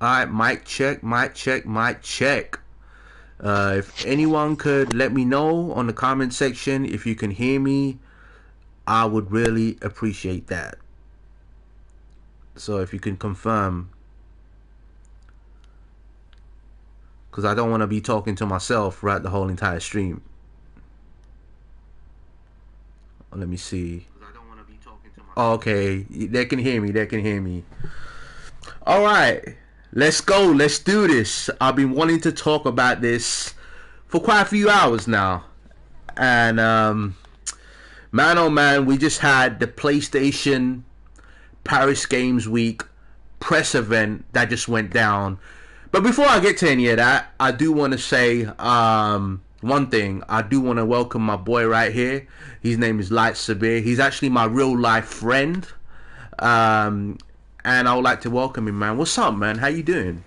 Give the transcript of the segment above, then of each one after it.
Alright, mic check, mic check, mic check. If anyone could let me know on the comment section if you can hear me, I would really appreciate that. So if you can confirm, because I don't want to be talking to myself throughout the whole entire stream. Let me see. Oh, okay, they can hear me. They can hear me. All right, let's go. Let's do this. I've been wanting to talk about this for quite a few hours now, and man, oh man, we just had the PlayStation Paris Games Week press event that just went down. But before I get to any of that, I do want to say one thing. I do want to welcome my boy right here. His name is Light Sabir. He's actually my real life friend. And I would like to welcome him, man. What's up, man? How you doing?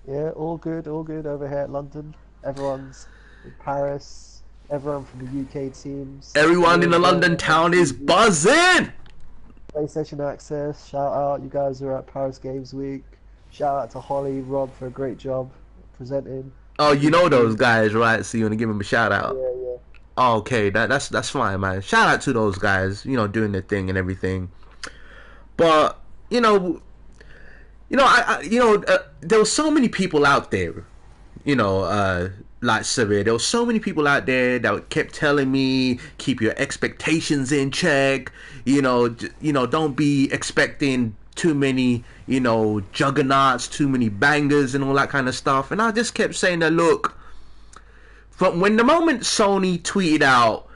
Yeah, all good over here at London. Everyone's in Paris. Everyone from the UK teams. Everyone We're in the enjoying London it on town is TV. buzzing. PlayStation Access. Shout out, you guys are at Paris Games Week. Shout out to Holly, Rob for a great job presenting. Oh, you know those PC. guys, right? So you want to give them a shout out. Yeah, yeah. Oh, okay, that's fine, man. Shout out to those guys, doing their thing and everything. But you know, there were so many people out there, like Severe. There were so many people out there that kept telling me, keep your expectations in check. Don't be expecting too many, juggernauts, too many bangers, and all that kind of stuff. And I just kept saying that, look, from when the moment Sony tweeted out,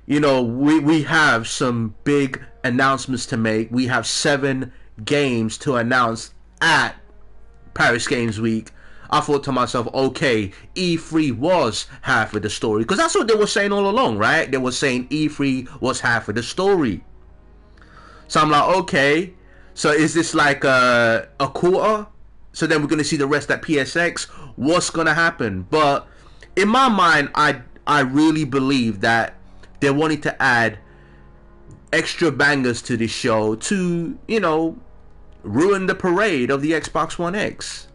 we have some big announcements to make. We have 7 games to announce at Paris Games Week. I thought to myself, okay, E3 was half of the story. Because that's what they were saying all along, right? They were saying E3 was half of the story. So I'm like, okay, so is this like a quarter? So then we're going to see the rest at PSX? What's going to happen? But in my mind, I really believe that they wanted to add extra bangers to this show to, ruin the parade of the Xbox One X.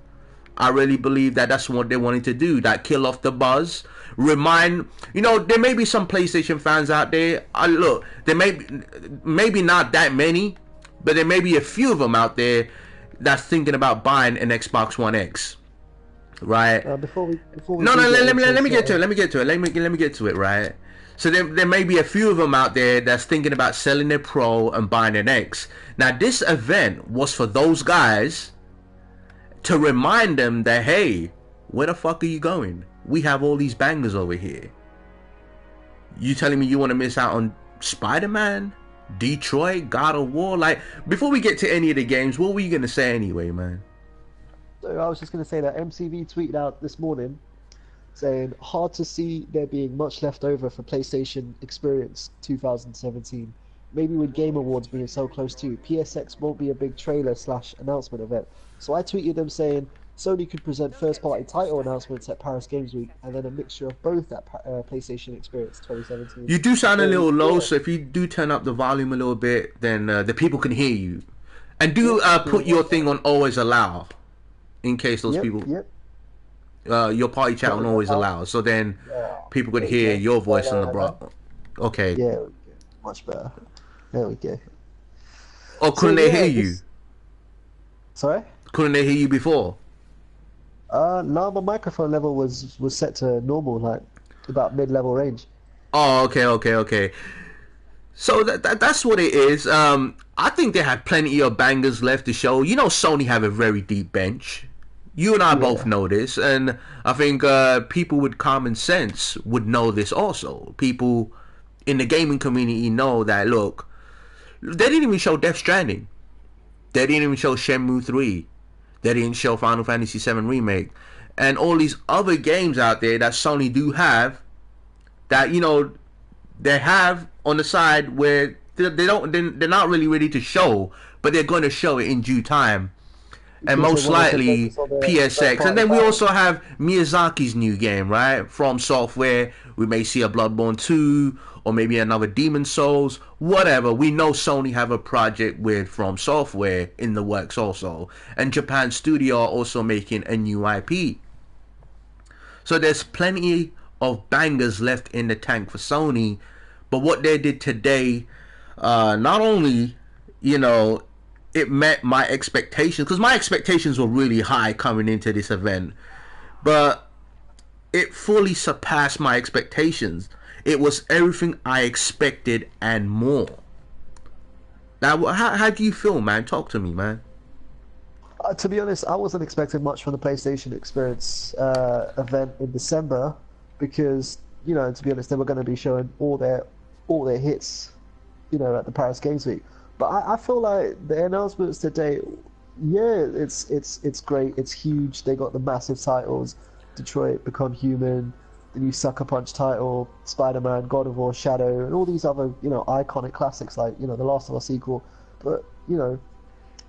I really believe that that's what they wanted to do. That kill off the buzz. Remind, there may be some PlayStation fans out there. Look, there maybe not that many, but there may be a few of them out there that's thinking about buying an Xbox One X, right? Before we No, do no. get Let me into let me get sort to it. of Let me get to it. Let me get to it. Right. So there may be a few of them out there that's thinking about selling their Pro and buying an X. Now this event was for those guys to remind them that, hey, where the fuck are you going? We have all these bangers over here. You telling me you want to miss out on Spider-Man, Detroit, God of War? Like, before we get to any of the games, what were you gonna say anyway, man? So I was just going to say that MCV tweeted out this morning saying, hard to see there being much left over for PlayStation Experience 2017. Maybe with Game Awards being so close too, PSX won't be a big trailer slash announcement event. So I tweeted them saying Sony could present first party title announcements at Paris Games Week and then a mixture of both at PlayStation Experience 2017. You do sound a So little low, yeah, so if you do turn up the volume a little bit, then the people can hear you. And yep, do doing put your that thing now. on always allow, in case those Yep, people, yep. your party chat Put on it always out. allow, so then Yeah, people could there we hear go. your Right voice on now, the like that. bro. Okay. Yeah, there we go. Much better. There we go. Or So couldn't they hear yeah, you? this. Sorry. Couldn't they hear you before? No, my microphone level was set to normal, like about mid-level range. Oh, okay, okay, okay. So that's what it is. I think they have plenty of bangers left to show. Sony have a very deep bench. You and I both Yeah, know this, and I think people with common sense would know this also. People in the gaming community know that. Look, they didn't even show Death Stranding. They didn't even show Shenmue 3. They didn't show Final Fantasy 7 Remake, and all these other games out there that Sony do have that they have on the side where they don't they're not really ready to show, but they're going to show it in due time, and because they most wanted to likely focus on the PSX. And first-party then we also titles. have Miyazaki's new game, right, from Software. We may see a Bloodborne 2, or maybe another Demon Souls, whatever. We know Sony have a project with From Software in the works also, and Japan Studio are also making a new IP. So there's plenty of bangers left in the tank for Sony. But what they did today, not only, you know, it met my expectations, because my expectations were really high coming into this event, but it fully surpassed my expectations. It was everything I expected and more. Now, how do you feel, man? Talk to me, man. To be honest, I wasn't expecting much from the PlayStation Experience event in December because, you know, to be honest, they were going to be showing all their hits, you know, at the Paris Games Week. But I feel like the announcements today, yeah, it's great, it's huge. They got the massive titles, Detroit, Become Human, the new Sucker Punch title, Spider-Man, God of War, Shadow, and all these other, you know, iconic classics like, you know, the Last of Us sequel. But, you know,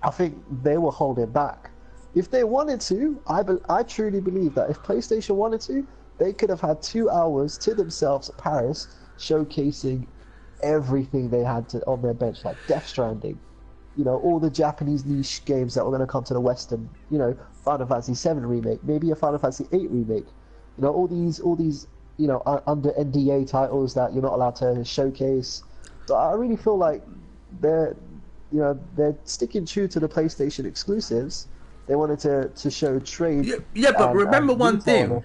I think they were holding back. If they wanted to, I truly believe that if PlayStation wanted to, they could have had 2 hours to themselves at Paris, showcasing everything they had on their bench, like Death Stranding, you know, all the Japanese niche games that were going to come to the Western, you know, Final Fantasy VII remake, maybe a Final Fantasy VIII remake, you know, all these, you know, under NDA titles that you're not allowed to showcase. So I really feel like they're sticking true to the PlayStation exclusives. They wanted to show trade. Yeah, but remember and one thing.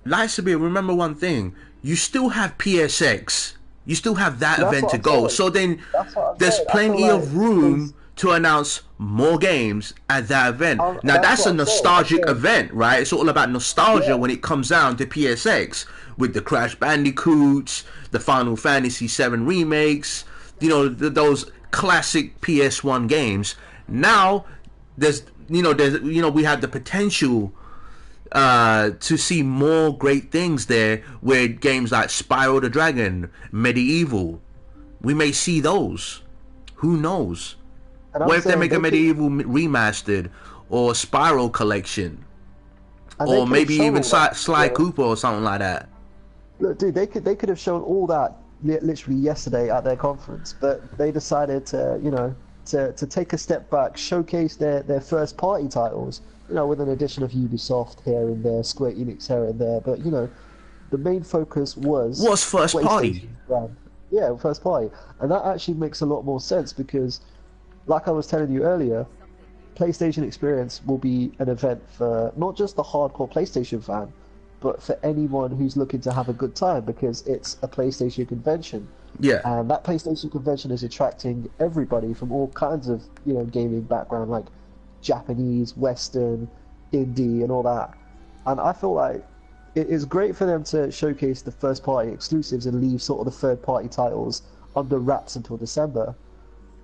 retail Remember one thing. You still have PSX. You still have that That's event what to I'm go. saying. So then That's what I'm there's saying. I plenty feel of like room to announce more games at that event. Now that's that's a what I'm saying. nostalgic I'm saying- event, right? It's all about nostalgia Yeah. when it comes down to PSX with the Crash Bandicoots, the Final Fantasy VII remakes, you know, those classic PS1 games. Now there's we have the potential to see more great things there with games like Spyro the Dragon, Medieval. We may see those. Who knows? And I'm What if they saying make a could- Medieval remastered or Spyro collection, and they or could maybe have shown even all that, Sly you know? Cooper or something like that? Look, dude, they could have shown all that literally yesterday at their conference, but they decided to, you know, to take a step back, showcase their first party titles, you know, with an addition of Ubisoft here and there, Square Enix here and there, but you know, the main focus was What's first party? PlayStation's brand. Yeah, first party, and that actually makes a lot more sense because, like I was telling you earlier, PlayStation Experience will be an event for not just the hardcore PlayStation fan, but for anyone who's looking to have a good time because it's a PlayStation convention. Yeah. And that PlayStation convention is attracting everybody from all kinds of, you know, gaming background, like Japanese, Western, indie, and all that. And I feel like it is great for them to showcase the first party exclusives and leave sort of the third party titles under wraps until December.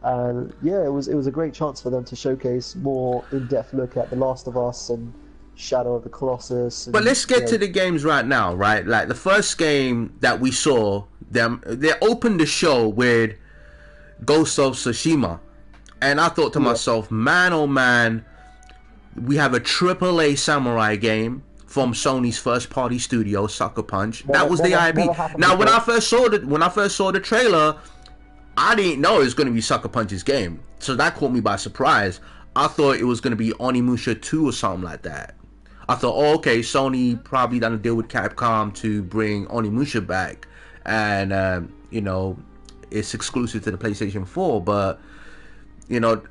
And yeah, it was a great chance for them to showcase more in-depth look at The Last of Us and Shadow of the Colossus. And, But let's get you know, to the games right now, right? Like the first game that we saw, they opened the show with Ghost of Tsushima, and I thought to myself, man, oh man, we have a AAA samurai game from Sony's first party studio, Sucker Punch. That was the never IP. happened Now, when before. I first saw the trailer, I didn't know it was going to be Sucker Punch's game, so that caught me by surprise. I thought it was going to be Onimusha 2 or something like that. I thought, oh, okay, Sony probably done a deal with Capcom to bring Onimusha back, and you know, it's exclusive to the PlayStation 4. But you know,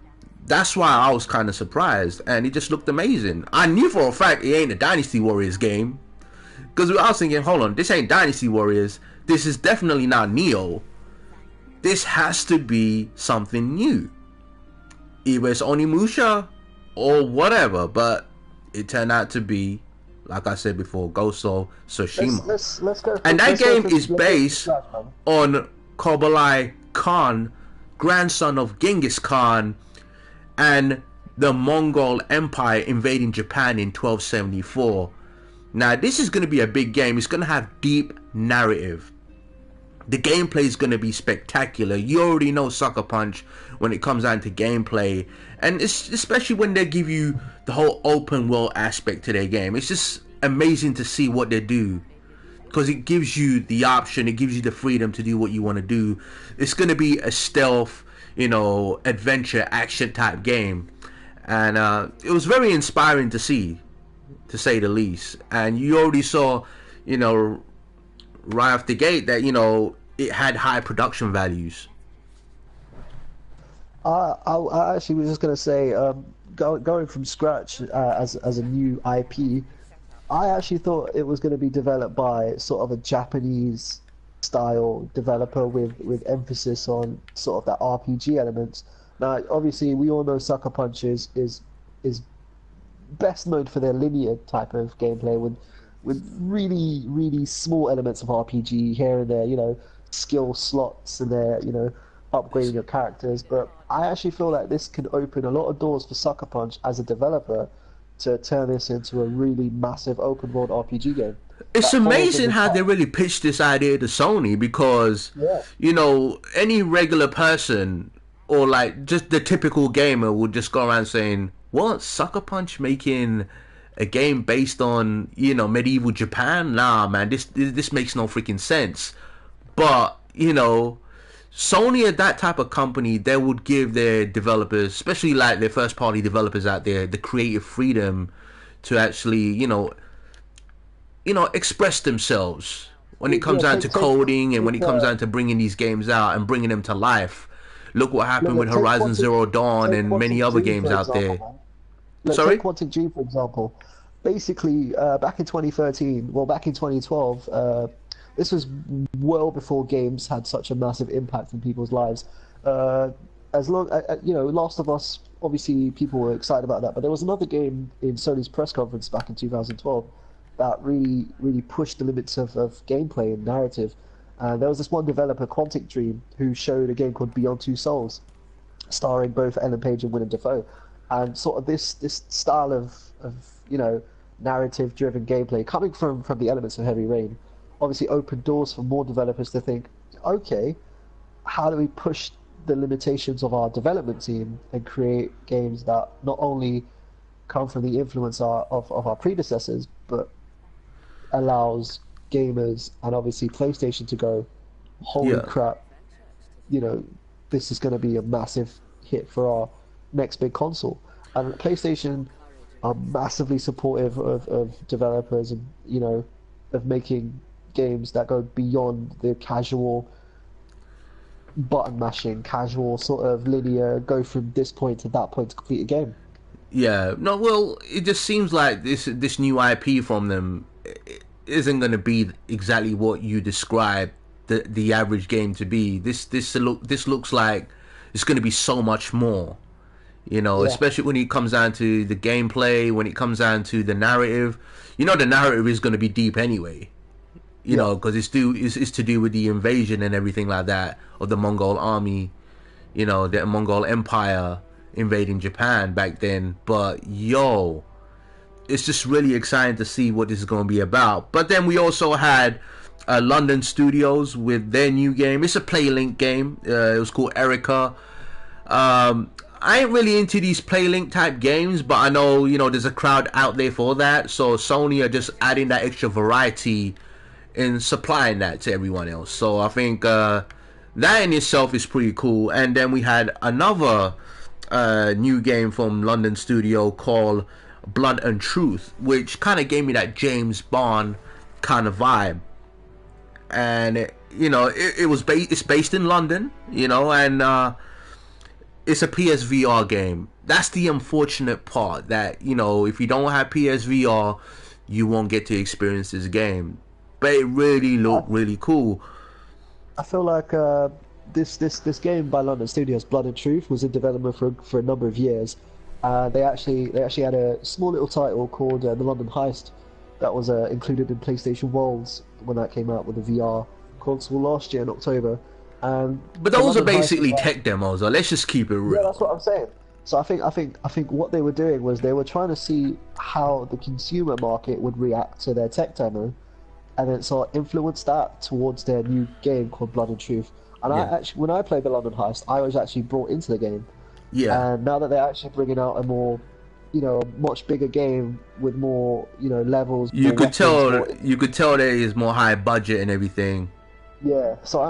that's why I was kind of surprised, and it just looked amazing. I knew for a fact it ain't a Dynasty Warriors game, because I was thinking, hold on, this ain't Dynasty Warriors. This is definitely not Neo. This has to be something new. Either it's Onimusha or whatever, but it turned out to be, like I said before, Ghost of Tsushima. Let's go. And that let's go game for- is let's go for based Flash, man. on Kublai Khan, grandson of Genghis Khan, and the Mongol Empire invading Japan in 1274. Now, this is going to be a big game. It's going to have deep narrative. The gameplay is going to be spectacular. You already know Sucker Punch when it comes down to gameplay, and it's especially when they give you the whole open world aspect to their game. It's just amazing to see what they do. because it gives you the option, it gives you the freedom to do what you want to do. It's going to be a stealth, adventure action type game, and it was very inspiring to see, to say the least. And you already saw, right off the gate that it had high production values. I actually was just going to say, going from scratch as a new IP, I actually thought it was going to be developed by sort of a Japanese style developer with emphasis on sort of that RPG elements. Now, obviously, we all know Sucker Punch is best known for their linear type of gameplay with really, really small elements of RPG here and there, skill slots and there, upgrading your characters. But I actually feel like this can open a lot of doors for Sucker Punch as a developer to turn this into a really massive open world RPG game. It's That follows in amazing the how path. they really pitched this idea to Sony, because Yeah. any regular person or like just the typical gamer would just go around saying, "What, Sucker Punch making a game based on medieval Japan? Nah, man, this makes no freaking sense." But Sony are that type of company. They would give their developers, especially like their first party developers out there, the creative freedom to actually express themselves when it comes Yeah, down to take coding, and when take it comes down to bringing these games out and bringing them to life. Look what happened with look, take Horizon Zero Dawn take and many Quantic other Dream games for out example, there. man. Look, take Sorry? Quantic Dream for example. Basically, back in 2013, well, back in 2012, this was well before games had such a massive impact in people's lives. Uh, as long, Last of Us, obviously people were excited about that, but there was another game in Sony's press conference back in 2012 that really, really pushed the limits of gameplay and narrative. There was this one developer, Quantic Dream, who showed a game called Beyond Two Souls, starring both Ellen Page and Willem Dafoe, and sort of this style of narrative driven gameplay coming from the elements of Heavy Rain, obviously opened doors for more developers to think, okay, how do we push the limitations of our development team and create games that not only come from the influence of our predecessors, but allows gamers and obviously PlayStation to go, holy Yeah. crap, you know, this is going to be a massive hit for our next big console. And PlayStation are massively supportive of developers and, of making games that go beyond the casual button mashing, casual sort of linear, go from this point to that point to complete a game. Yeah. No, well, it just seems like this new IP from them isn't going to be exactly what you describe the average game to be. This looks like it's going to be so much more. Yeah, Especially when it comes down to the gameplay, when it comes down to the narrative. The narrative is going to be deep anyway. yeah. Because it's to do with the invasion and everything like that of the Mongol army. The Mongol Empire invading Japan back then. But it's just really exciting to see what this is going to be about. But then we also had London Studios with their new game. It's a PlayLink game. It was called Erica. I ain't really into these PlayLink type games, but I know there's a crowd out there for that. So Sony are just adding that extra variety and supplying that to everyone else. So I think that in itself is pretty cool. And then we had another new game from London Studio called Blood and Truth, which kind of gave me that James Bond kind of vibe. And it's based in London, and it's a PSVR game. That's the unfortunate part, that if you don't have PSVR, you won't get to experience this game. But it really I, looked really cool. I feel like this game by London Studios, Blood and Truth, was in development for a number of years. They actually had a small little title called The London Heist that was included in PlayStation Worlds when that came out with the VR console last year in October. And But the those are London Heist was basically like, tech demos. So let's just keep it yeah, real. that's what I'm saying. So I think what they were doing was they were trying to see how the consumer market would react to their tech demo, and then sort of influence that towards their new game called Blood and Truth. And Yeah, when I played the London Heist, I was actually brought into the game. yeah, And now that they're actually bringing out a more a much bigger game with more, levels, more weapons, more. You could tell there is more high budget and everything. Yeah, so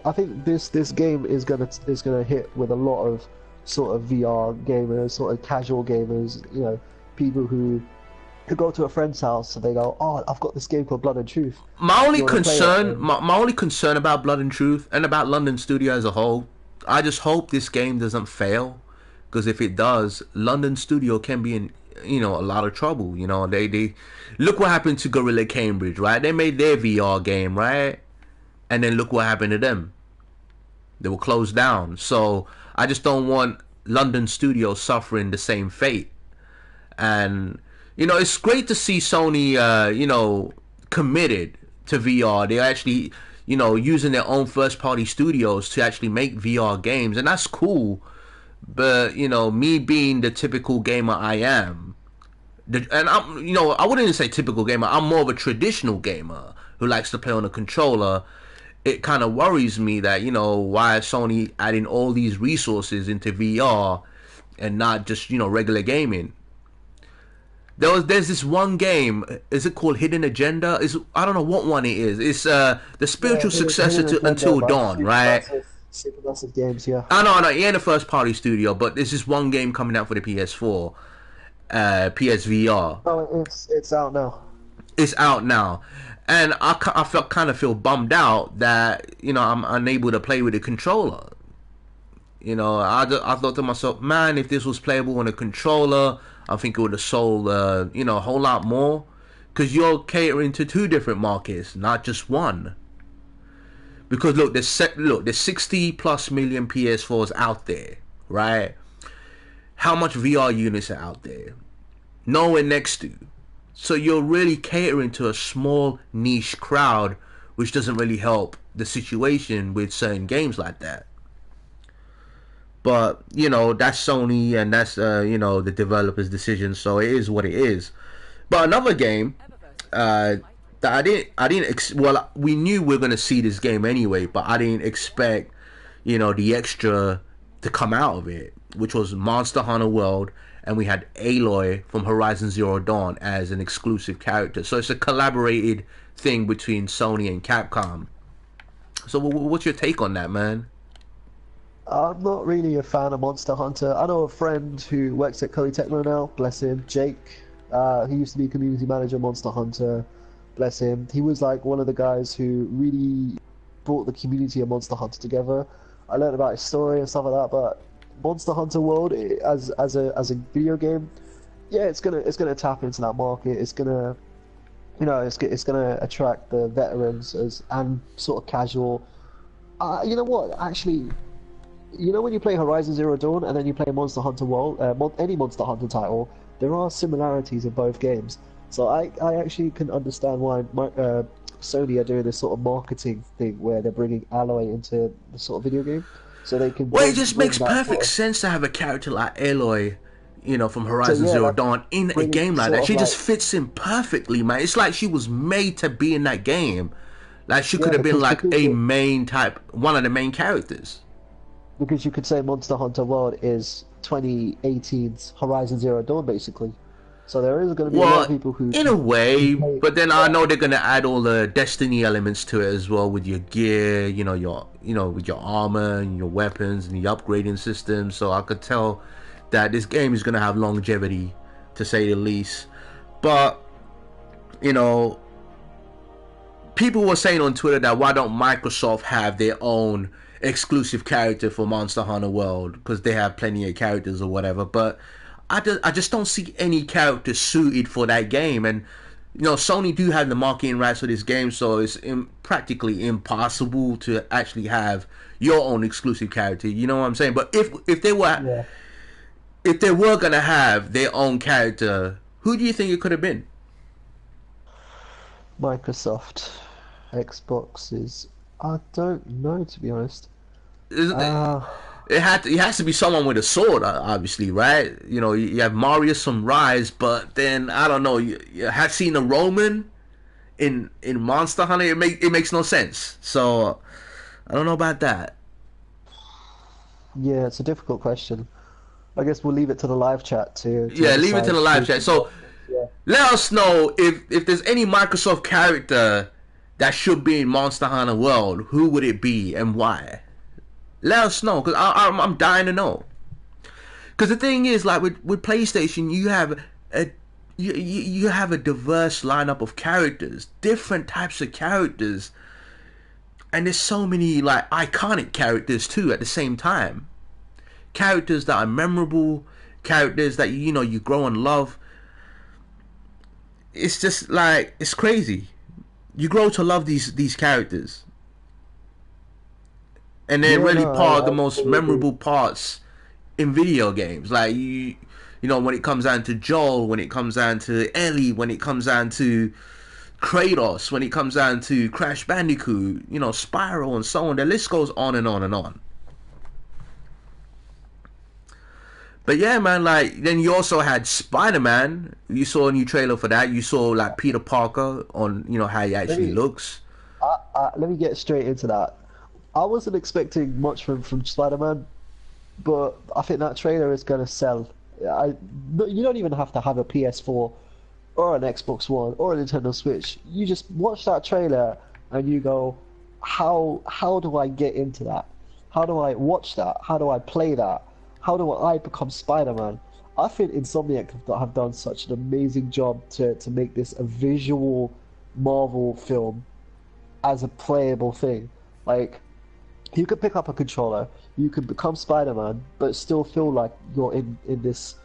I think this game is gonna hit with a lot of sort of VR gamers, sort of casual gamers, people who go to a friend's house and they go, "Oh, I've got this game called Blood and Truth. My Do only you want to play it?" concern, my only concern about Blood and Truth and about London Studio as a whole, I just hope this game doesn't fail, because if it does, London Studio can be in a lot of trouble. They look what happened to Gorilla Cambridge, right? They made their VR game, right? And then look what happened to them. They were closed down. So I just don't want London Studio suffering the same fate. And it's great to see Sony, committed to VR. They're actually, using their own first-party studios to actually make VR games, and that's cool. But me being the typical gamer I am, and I wouldn't even say typical gamer. I'm more of a traditional gamer who likes to play on a controller. It kind of worries me that why is Sony adding all these resources into VR and not just regular gaming. There's this one game. Is it called Hidden Agenda? I don't know what one it is. It's the spiritual successor to Until Dawn, right? Super massive games, yeah. I know, it ain't a first party studio, but there's this one game coming out for the PS4, PSVR. Oh, it's out now. It's out now, and I feel bummed out that I'm unable to play with a controller. I thought to myself, man, if this was playable on a controller, I think it would have sold a whole lot more, because you're catering to two different markets, not just one. Because look, there's 60 plus million PS4s out there, right? How much VR units are out there? Nowhere next to. So you're really catering to a small niche crowd, which doesn't really help the situation with certain games like that. But that's Sony, and that's the developer's decision, so it is what it is. But another game that well, we knew we were gonna see this game anyway, but I didn't expect the extra to come out of it, which was Monster Hunter World, and we had Aloy from Horizon Zero Dawn as an exclusive character. So it's a collaborated thing between Sony and Capcom. So what's your take on that, man? I'm not really a fan of Monster Hunter. I know a friend who works at Koei Tecmo now, bless him, Jake. He used to be community manager of Monster Hunter, bless him. He was like one of the guys who really brought the community of Monster Hunter together. I learned about his story and stuff like that, but Monster Hunter World as a video game, yeah, it's gonna tap into that market. It's gonna it's gonna attract the veterans and sort of casual. You know what? Actually, when you play Horizon Zero Dawn and then you play Monster Hunter World, any Monster Hunter title, there are similarities in both games. So I actually can understand why Sony are doing this sort of marketing thing where they're bringing Aloy into the sort of video game, so they can. Well, it just makes perfect sense to have a character like Aloy, from Horizon Zero Dawn in a game like that. She just fits in perfectly, man. It's like she was made to be in that game. Like she could have been like a main type, one of the main characters. Because you could say Monster Hunter World is 2018's Horizon Zero Dawn, basically. So there is going to be a lot of people who... in a way, but then I know they're going to add all the Destiny elements to it as well, with your gear, with your armor and your weapons and the upgrading system. So I could tell that this game is going to have longevity, to say the least. But, people were saying on Twitter that why don't Microsoft have their own exclusive character for Monster Hunter World, because they have plenty of characters or whatever. But I just don't see any character suited for that game. And Sony do have the marketing rights for this game, so it's practically impossible to actually have your own exclusive character. You know what I'm saying? But if they were gonna have their own character, who do you think it could have been? Microsoft, Xboxes. I don't know, to be honest. It has to be someone with a sword, obviously, right? You have Marius from Rise, but then I don't know. You have seen a Roman in Monster Hunter. It makes no sense. So I don't know about that. Yeah, it's a difficult question. I guess we'll leave it to the live chat to Yeah, leave it to the decide live who chat. should get So this. Yeah. let us know if there's any Microsoft character that should be in Monster Hunter World. Who would it be and why? Let us know, because I'm dying to know. Because the thing is, like with PlayStation, a you have a diverse lineup of characters, different types of characters, and there's so many like iconic characters too at the same time. Characters that are memorable, characters that you know you grow and love. It's just like it's crazy. You grow to love these characters, and they're Yeah, really no, part of the I most completely agree. memorable parts in video games. Like you know, when it comes down to Joel, when it comes down to Ellie, when it comes down to Kratos, when it comes down to Crash Bandicoot, you know, Spyro, and so on. The list goes on and on and on. But yeah, man, like then you also had Spider-Man. You saw a new trailer for that. You saw like Peter Parker on, you know, how he Let actually me looks. let me get straight into that. I wasn't expecting much from Spider-Man, but I think that trailer is gonna sell. I no, you don't even have to have a PS4 or an Xbox One or a Nintendo Switch. You just watch that trailer and you go, how do I get into that? How do I watch that? How do I play that? How do I become Spider-Man? I think Insomniac have done such an amazing job to make this a visual Marvel film as a playable thing. Like you could pick up a controller, you could become Spider-Man, but still feel like you're in this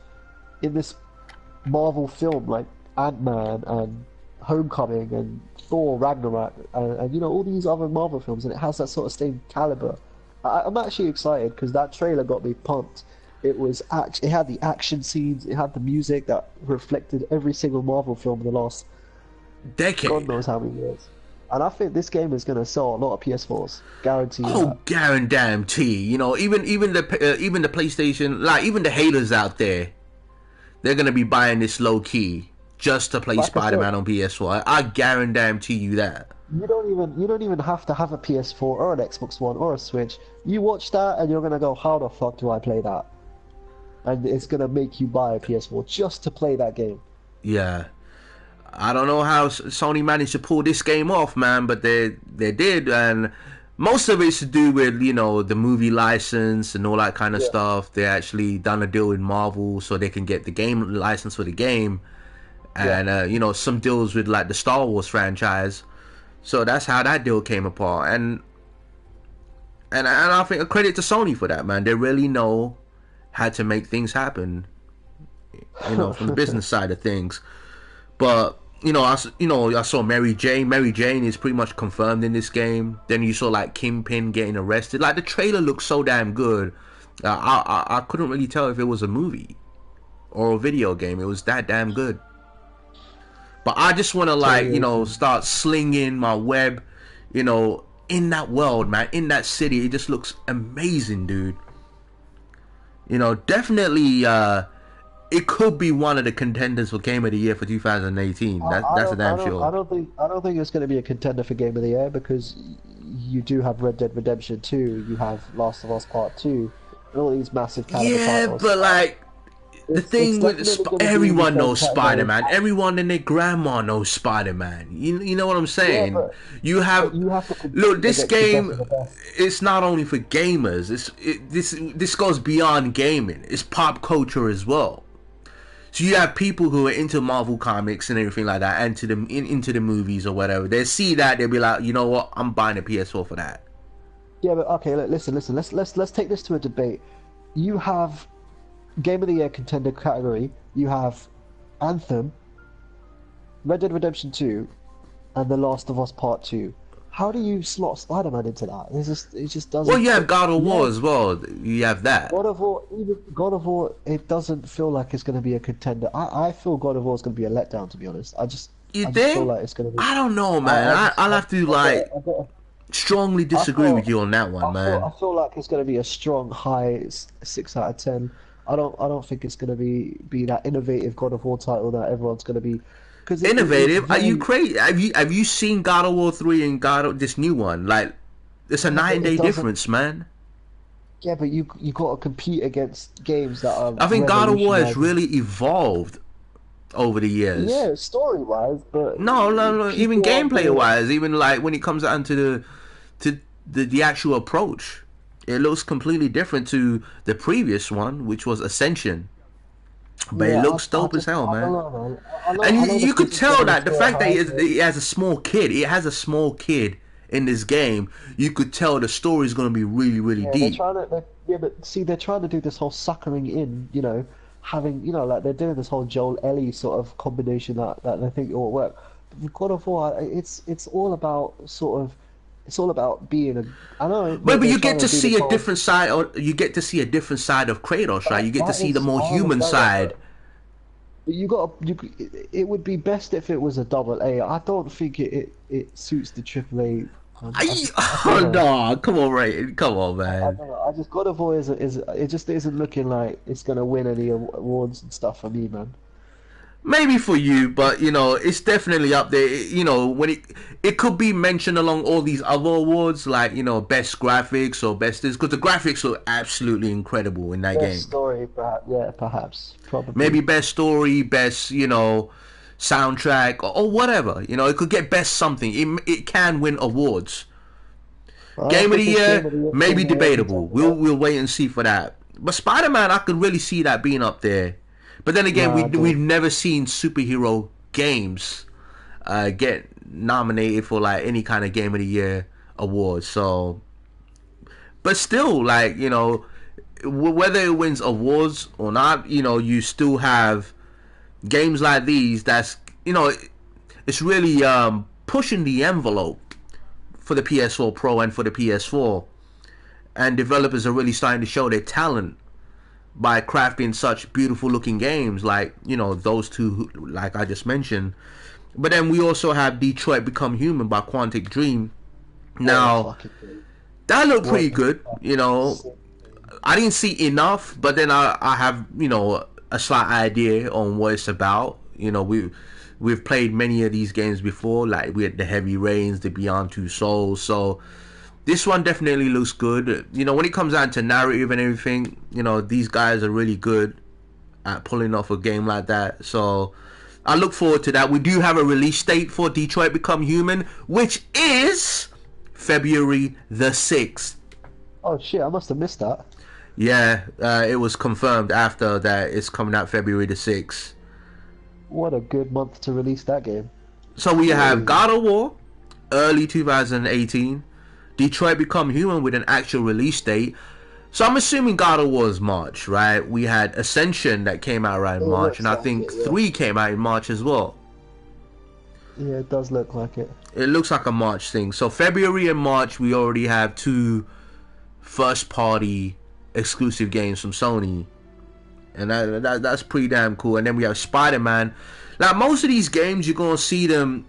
Marvel film like Ant-Man and Homecoming and Thor Ragnarok and you know all these other Marvel films, and it has that sort of same caliber. I'm actually excited because that trailer got me pumped. It had the action scenes, it had the music that reflected every single Marvel film in the last God Decade. knows how many years. And I think this game is going to sell a lot of PS4s. Guarantee you Oh, that. guarantee. You know, even the PlayStation, like even the haters out there, they're gonna be buying this low key just to play Like I said, Spider-Man on PS4. I guarantee you that. you don't even have to have a PS4 or an Xbox One or a Switch. You watch that and you're gonna go, how the fuck do I play that? And it's gonna make you buy a PS4 just to play that game. Yeah. I don't know how Sony managed to pull this game off, man, but they did, and most of it's to do with you know the movie license and all that kind of Yeah, stuff. They actually done a deal with Marvel so they can get the game license for the game, yeah. and you know some deals with like the Star Wars franchise. So that's how that deal came apart, and I think a credit to Sony for that, man. They really know how to make things happen, you know, from the business side of things. But I saw Mary Jane. Mary Jane is pretty much confirmed in this game. Then you saw like Kingpin getting arrested. Like the trailer looked so damn good. I couldn't really tell if it was a movie or a video game. It was that damn good. But I just want to like Totally agree. start slinging my web, in that world, man, in that city. It just looks amazing, dude. Definitely. It could be one of the contenders for Game of the Year for 2018. That's a damn sure. I don't think it's going to be a contender for Game of the Year because you do have Red Dead Redemption 2, you have Last of Us Part 2, and all these massive caliber Yeah, titles. but like the It's thing with definitely going to be in the everyone same knows Spider category. Man. Everyone and their grandma knows Spider Man. You know what I'm Yeah, saying? You have but you have to look. compete This against the best game, of the best. it's not only for gamers. This goes beyond gaming. It's pop culture as well. So you have people who are into Marvel comics and everything like that, and into the movies or whatever. They see that, they'll be like, you know what, I'm buying a PS4 for that. Yeah, but okay, listen. Let's take this to a debate. You have Game of the Year contender category. You have Anthem, Red Dead Redemption 2, and The Last of Us Part 2. How do you slot Spider-Man into that? It just Well, doesn't. you have God of Yeah, War as well. You have that. God of War, even God of War, it doesn't feel like it's going to be a contender. I feel God of War is going to be a letdown, to be honest. You I just feel think? like it's going to be. I don't know, man. I'll have to like I got, strongly I disagree with feel, you on that one, I man. feel like it's going to be a strong high 6 out of 10. I don't think it's going to be that innovative God of War title that everyone's going to be, because it's Innovative? Are you very. crazy? Have you seen God of War 3 and this new one? Like, it's a Yeah, night but and it day doesn't. difference, man. Yeah, but you got to compete against games that are I think God of War has revolutionizing. really evolved over the years. Yeah, story wise, but No, no, no. Even people aren't gameplay gonna. wise, even like when it comes down to to the actual approach, it looks completely different to the previous one, which was Ascension. But it Yeah, looks I dope as just hell, I don't man. know, man. I know And I know the you could physics are tell gonna that the feel fact that high, but it has a small kid, it has a small kid in this game. You could tell the story is going to be really, really yeah, they're deep. trying to. Yeah, but see, they're trying to do this whole suckering in. Having like they're doing this whole Joel Ellie sort of combination that they think it will work. But with God of War, it's all about sort of. It's all about being a. I know But they're you get trying to to do see this a whole. different side, or you get to see a different side of Kratos, right? You get to That see the is, more I human understand that, side. but you got it would be best if it was a double A. I don't think it suits the triple A. I don't Oh know. no, come on, right? Come on, I man. don't know. I just God of War is it just isn't looking like it's gonna win any awards and stuff for me, man. Maybe for you, but it's definitely up there. When it could be mentioned along all these other awards, like best graphics or best this, because the graphics look absolutely incredible in that Best game. story, perhaps. Yeah, perhaps, Maybe probably. best story, best soundtrack, or whatever. It could get best something. It can win awards. I don't Game of the think this Game year, of the Year maybe thing will ever be debatable. taken We'll up. we'll wait and see for that. But Spider Man, I could really see that being up there. But then again, Nah, we've dude. never seen superhero games get nominated for like any kind of Game of the Year award. So, but still, like whether it wins awards or not, you still have games like these. It's really pushing the envelope for the PS4 Pro and for the PS4. And developers are really starting to show their talent by crafting such beautiful looking games like those two like I just mentioned. But then we also have Detroit Become Human by Quantic Dream. What a Now fucking game. that looked What pretty a good. fucking sick game. I didn't see enough, but then I have a slight idea on what it's about. We've played many of these games before, like we had the Heavy Rains, the Beyond Two Souls. So this one definitely looks good. When it comes down to narrative and everything, these guys are really good at pulling off a game like that. So I look forward to that. We do have a release date for Detroit Become Human, which is February the 6th. Oh shit, I must have missed that. Yeah, it was confirmed after that it's coming out February the 6th. What a good month to release that game. So we have Crazy. God of War, early 2018. Detroit Become Human with an actual release date. So I'm assuming God of War is March, right? We had Ascension that came out around It March, and looks I like think it, yeah. 3 came out in March as well. Yeah, it does look like it. It looks like a March thing. So February and March, we already have 2 first party exclusive games from Sony. And that's pretty damn cool. And then we have Spider Man. Like most of these games, you're gonna see them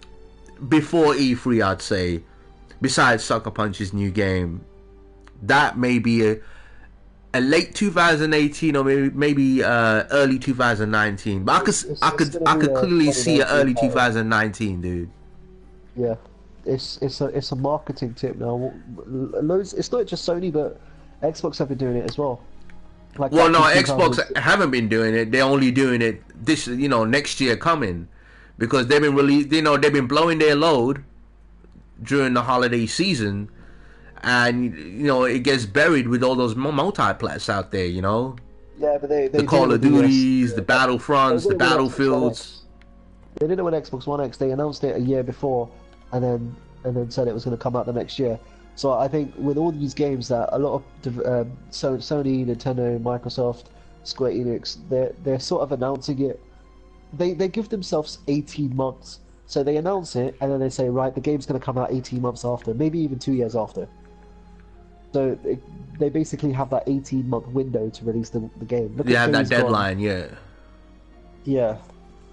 before E3, I'd say. Besides Sucker Punch's new game, that may be a late 2018 or maybe early 2019. But It's gonna I be could a clearly see an 2019 early title. 2019, dude. Yeah, it's a marketing tip now. Loads. It's not just Sony, but Xbox have been doing it as well. Like Well, back no, in Xbox 2006. haven't been doing it. They're only doing it this, next year coming, because they've been they've been blowing their load during the holiday season, and it gets buried with all those multiplats out there. Yeah, but The they did it Call of with the Duties, the yeah, they Battlefronts, did the it with Xbox One Battlefields. X. They did it with Xbox One X. They announced it a year before, and then said it was going to come out the next year. So I think with all these games that a lot of Sony, Nintendo, Microsoft, Square Enix, they're sort of announcing it. They give themselves 18 months. So they announce it and then they say, right, the game's going to come out 18 months after, maybe even 2 years after. So they basically have that 18-month window to release the game. Look They at have that Days Gone. deadline, yeah. Yeah.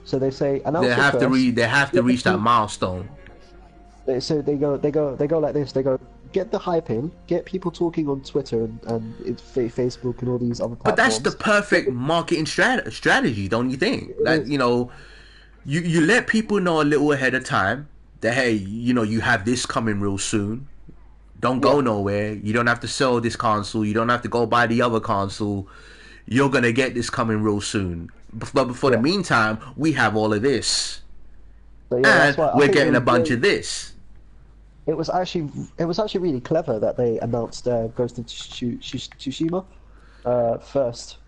So they say announce it first. They have to Get the reach that people. milestone. So they go like this. They go get the hype in, get people talking on Twitter and Facebook and all these other But that's the platforms. perfect marketing strategy, don't you think? It Like, is. you let people know a little ahead of time that hey, you have this coming real soon. Don't Yeah. go nowhere. You don't have to sell this console. You don't have to go buy the other console. You're gonna get this coming real soon. But for the Yeah. meantime, we have all of this, But yeah, and that's why I we're think it getting was a bunch great. of this. It was actually really clever that they announced Ghost of Tsushima first,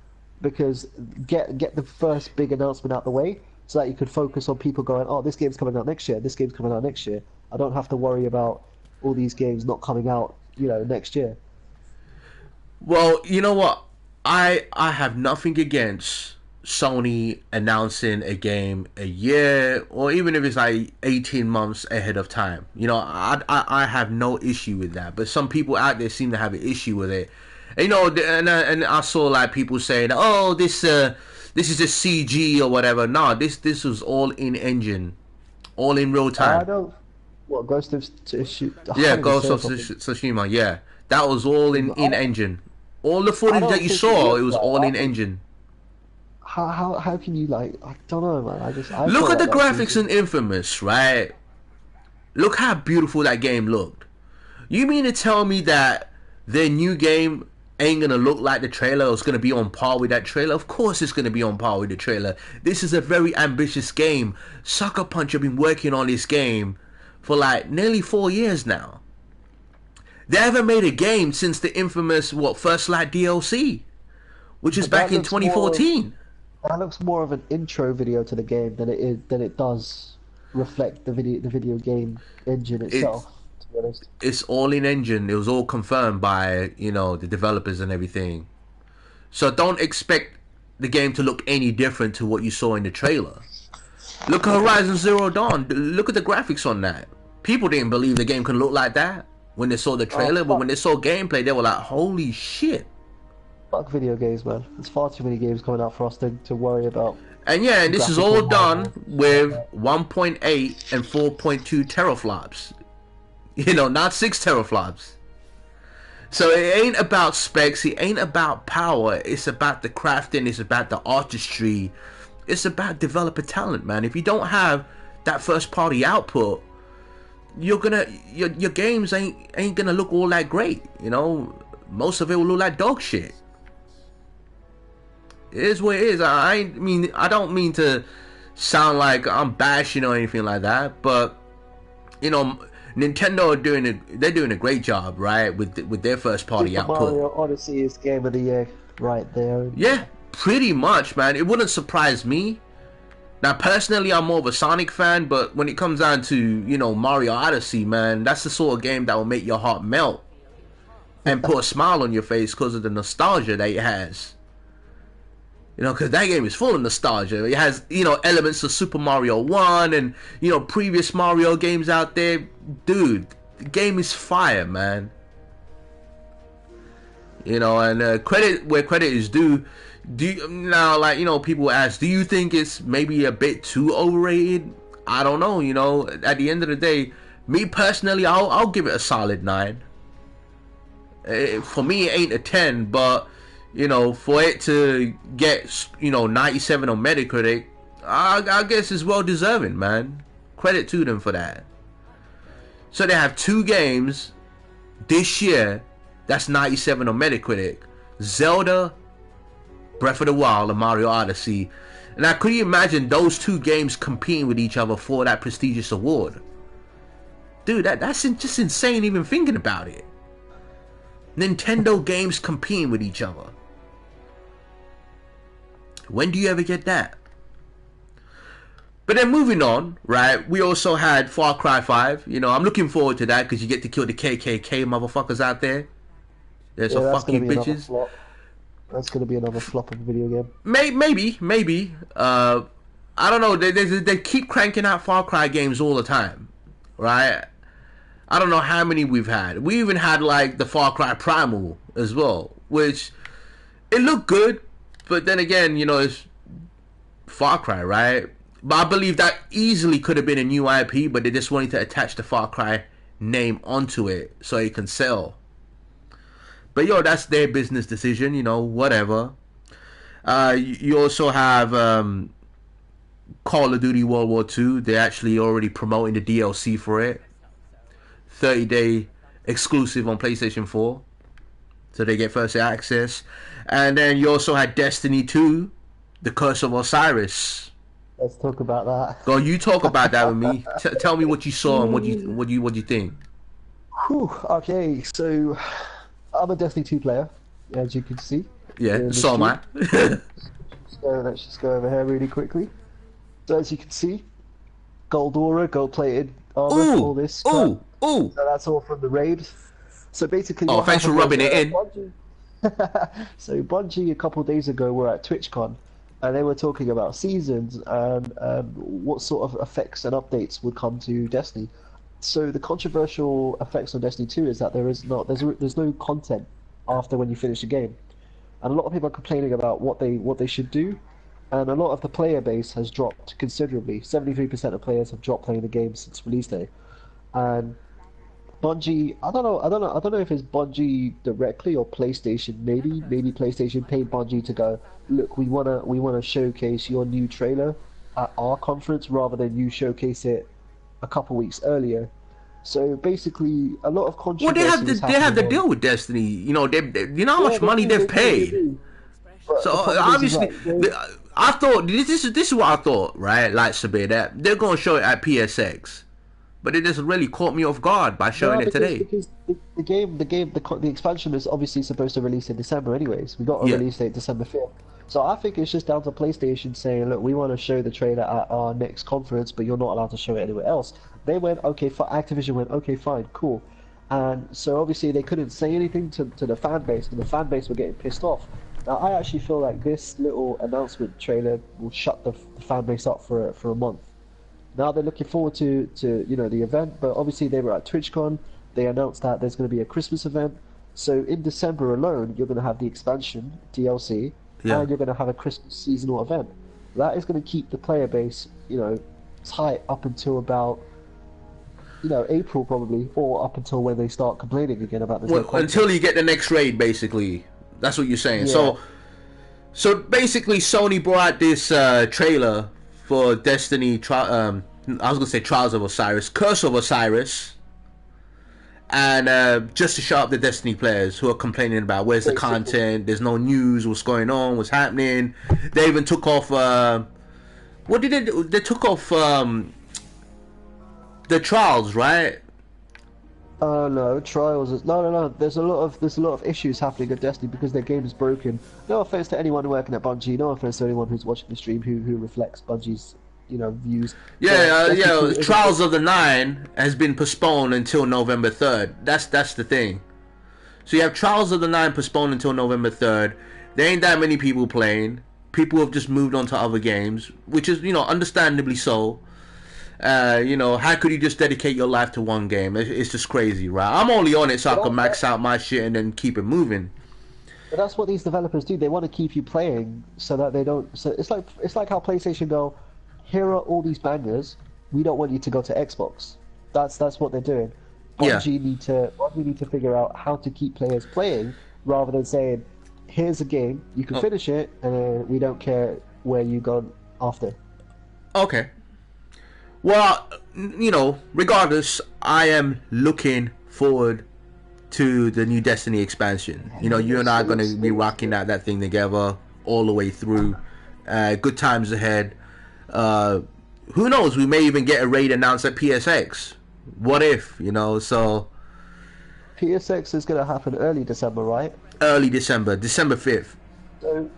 because get the first big announcement out the way so that you could focus on people going, oh, this game's coming out next year, this game's coming out next year. I don't have to worry about all these games not coming out, next year. Well, you know what? I have nothing against Sony announcing a game a year or even if it's like 18 months ahead of time. I have no issue with that. But some people out there seem to have an issue with it. And, and I saw like people saying, "Oh, this is just CG or whatever." No, this was all in engine, all in real I time. don't. What Ghost of Tsushima? I Yeah, can't even Ghost say of it properly. Tsushima. Yeah, that was all in engine. All the I footage that don't you think it saw, it looked was right. all I in think engine. how can you like? I don't know, man. I Look felt at the like that's graphics CG. in Infamous, right? Look how beautiful that game looked. You mean to tell me that their new game ain't gonna look like the trailer or it's gonna be on par with that trailer? Of course it's gonna be on par with the trailer. This is a very ambitious game. Sucker Punch have been working on this game for like nearly 4 years now. They haven't made a game since the infamous First Light DLC, which is But back in 2014. that looks more of an intro video to the game than it does reflect the video game engine It's itself. To be honest. it's all in engine. It was all confirmed by the developers and everything. So don't expect the game to look any different to what you saw in the trailer. Look at Horizon Zero Dawn. Look at the graphics on that. People didn't believe the game can look like that when they saw the Oh trailer, but when they saw gameplay, they were like, "Holy shit!" fuck video games, man. There's far too many games coming out for us to worry about And yeah, and this is graphical all done marvels. with 1.8 and 4.2 teraflops. Not 6 teraflops. So it ain't about specs, it ain't about power, it's about the crafting, it's about the artistry, it's about developer talent, man. If you don't have that first party output, your games ain't gonna look all that great. Most of it will look like dog shit. It is what it is. I don't mean to sound like I'm bashing or anything like that, but you know, Nintendo they're doing a great job, right, with their first party Super output. Mario Odyssey is game of the year right there. Yeah, pretty much, man. It wouldn't surprise me. Now, personally, I'm more of a Sonic fan, but when it comes down to Mario Odyssey, man, that's the sort of game that will make your heart melt and put a smile on your face because of the nostalgia that it has. Because that game is full of nostalgia. It has, elements of Super Mario 1 and, previous Mario games out there. Dude, the game is fire, man. And credit where credit is due. Now, like, people ask, do you think it's maybe a bit too overrated? I don't know, At the end of the day, me personally, I'll give it a solid 9. For me, it ain't a 10, but for it to get 97 on Metacritic, I guess it's well deserving, man. Credit to them for that. So they have 2 games this year that's 97 on Metacritic: Zelda Breath of the Wild and Mario Odyssey. Now, could you imagine those 2 games competing with each other for that prestigious award? Dude, that's just insane even thinking about it. Nintendo games competing with each other. When do you ever get that? But then moving on, right, we also had Far Cry 5. I'm looking forward to that because you get to kill the KKK motherfuckers out there. There's Yeah, some that's fuck gonna you be another bitches. flop. That's gonna be another flop of a video game. Maybe. I don't know. They keep cranking out Far Cry games all the time, right? I don't know how many we've had. We even had like the Far Cry Primal as well, which it looked good, but then again, it's Far Cry, right? But I believe that easily could have been a new IP, but they just wanted to attach the Far Cry name onto it so it can sell. But that's their business decision, whatever. You also have Call of Duty World War II. They're actually already promoting the DLC for it. 30-day exclusive on PlayStation 4. So they get first access. And then you also had Destiny 2, The Curse of Osiris. Let's talk about Go, you talk about that with me. Tell me what you saw and that. what you think. Whew, okay, so I'm a Destiny 2 player, as you can see Yeah, in the so am stream. I. So let's just go over here really quickly. So as you can see, gold aura, gold plated armor, all Ooh, this crap. ooh, ooh. So that's all from the raid. So basically, Oh, what thanks for happened was rubbing it in. So Bungie a couple of days ago were at TwitchCon, and they were talking about seasons and what sort of effects and updates would come to Destiny. So the controversial effects on Destiny 2 is that there's no content after when you finish the game, and a lot of people are complaining about what they should do, and a lot of the player base has dropped considerably. 73% of players have dropped playing the game since release day, and Bungie, I don't know if it's Bungie directly or PlayStation. Maybe PlayStation paid Bungie to go, look, we wanna showcase your new trailer at our conference rather than you showcase it a couple weeks earlier. So basically, a lot of Well, controversy was they have happening to on. deal with Destiny. You know, you know how Yeah, much money they've they paid. do. But So the problem is obviously, that they, I thought this is what I thought, right? Like Sabir, that they're gonna show it at PSX, but it just really caught me off guard by showing no, it today. because the expansion is obviously supposed to release in December anyways. We got a Yeah, release date December 5th. So I think it's just down to PlayStation saying, look, we want to show the trailer at our next conference, but you're not allowed to show it anywhere else. They went, okay, Activision went, okay, fine, cool. And so obviously they couldn't say anything to the fan base, and the fan base were getting pissed off. Now I actually feel like this little announcement trailer will shut the fan base up for a month. Now they're looking forward to the event, but obviously they were at TwitchCon. They announced that there's going to be a Christmas event. So in December alone, you're going to have the expansion DLC, yeah. and you're going to have a Christmas seasonal event. That is going to keep the player base, tight up until about April probably, or up until when they start complaining again about there's no Well, until content. you get the next raid, basically. That's what you're saying. Yeah, So basically, Sony brought out this trailer for Destiny. I was gonna say Trials of Osiris, Curse of Osiris, and just to show up the Destiny players who are complaining about where's the basically. content, there's no news, what's going on, what's happening. They even took off. What did they do? They took off the trials, right? Oh no, Trials is no. There's a lot of issues happening at Destiny because their game is broken. No offense to anyone working at Bungie. No offense to anyone who's watching the stream who reflects Bungie's views. But Yeah, Destiny 2 yeah. isn't. Trials of the Nine has been postponed until November 3rd. That's the thing. So you have Trials of the Nine postponed until November 3rd. There ain't that many people playing. People have just moved on to other games, which is understandably so. How could you just dedicate your life to one game? It's just crazy, right? I'm only on it so I But can that, max out my shit and then keep it moving. but that's what these developers do. They want to keep you playing so that they don't. So it's like how PlayStation go. Here are all these bangers. We don't want you to go to Xbox. That's what they're doing. Yeah. Bungie need to figure out how to keep players playing rather than saying, "Here's a game, you can Oh, finish it, and we don't care where you go after." okay. Well, regardless, I am looking forward to the new Destiny expansion. You and I are So going to be so rocking that thing together all the way through. Good times ahead. Uh, who knows? We may even get a raid announced at PSX. What if? So PSX is going to happen early December, right? early December, December 5th.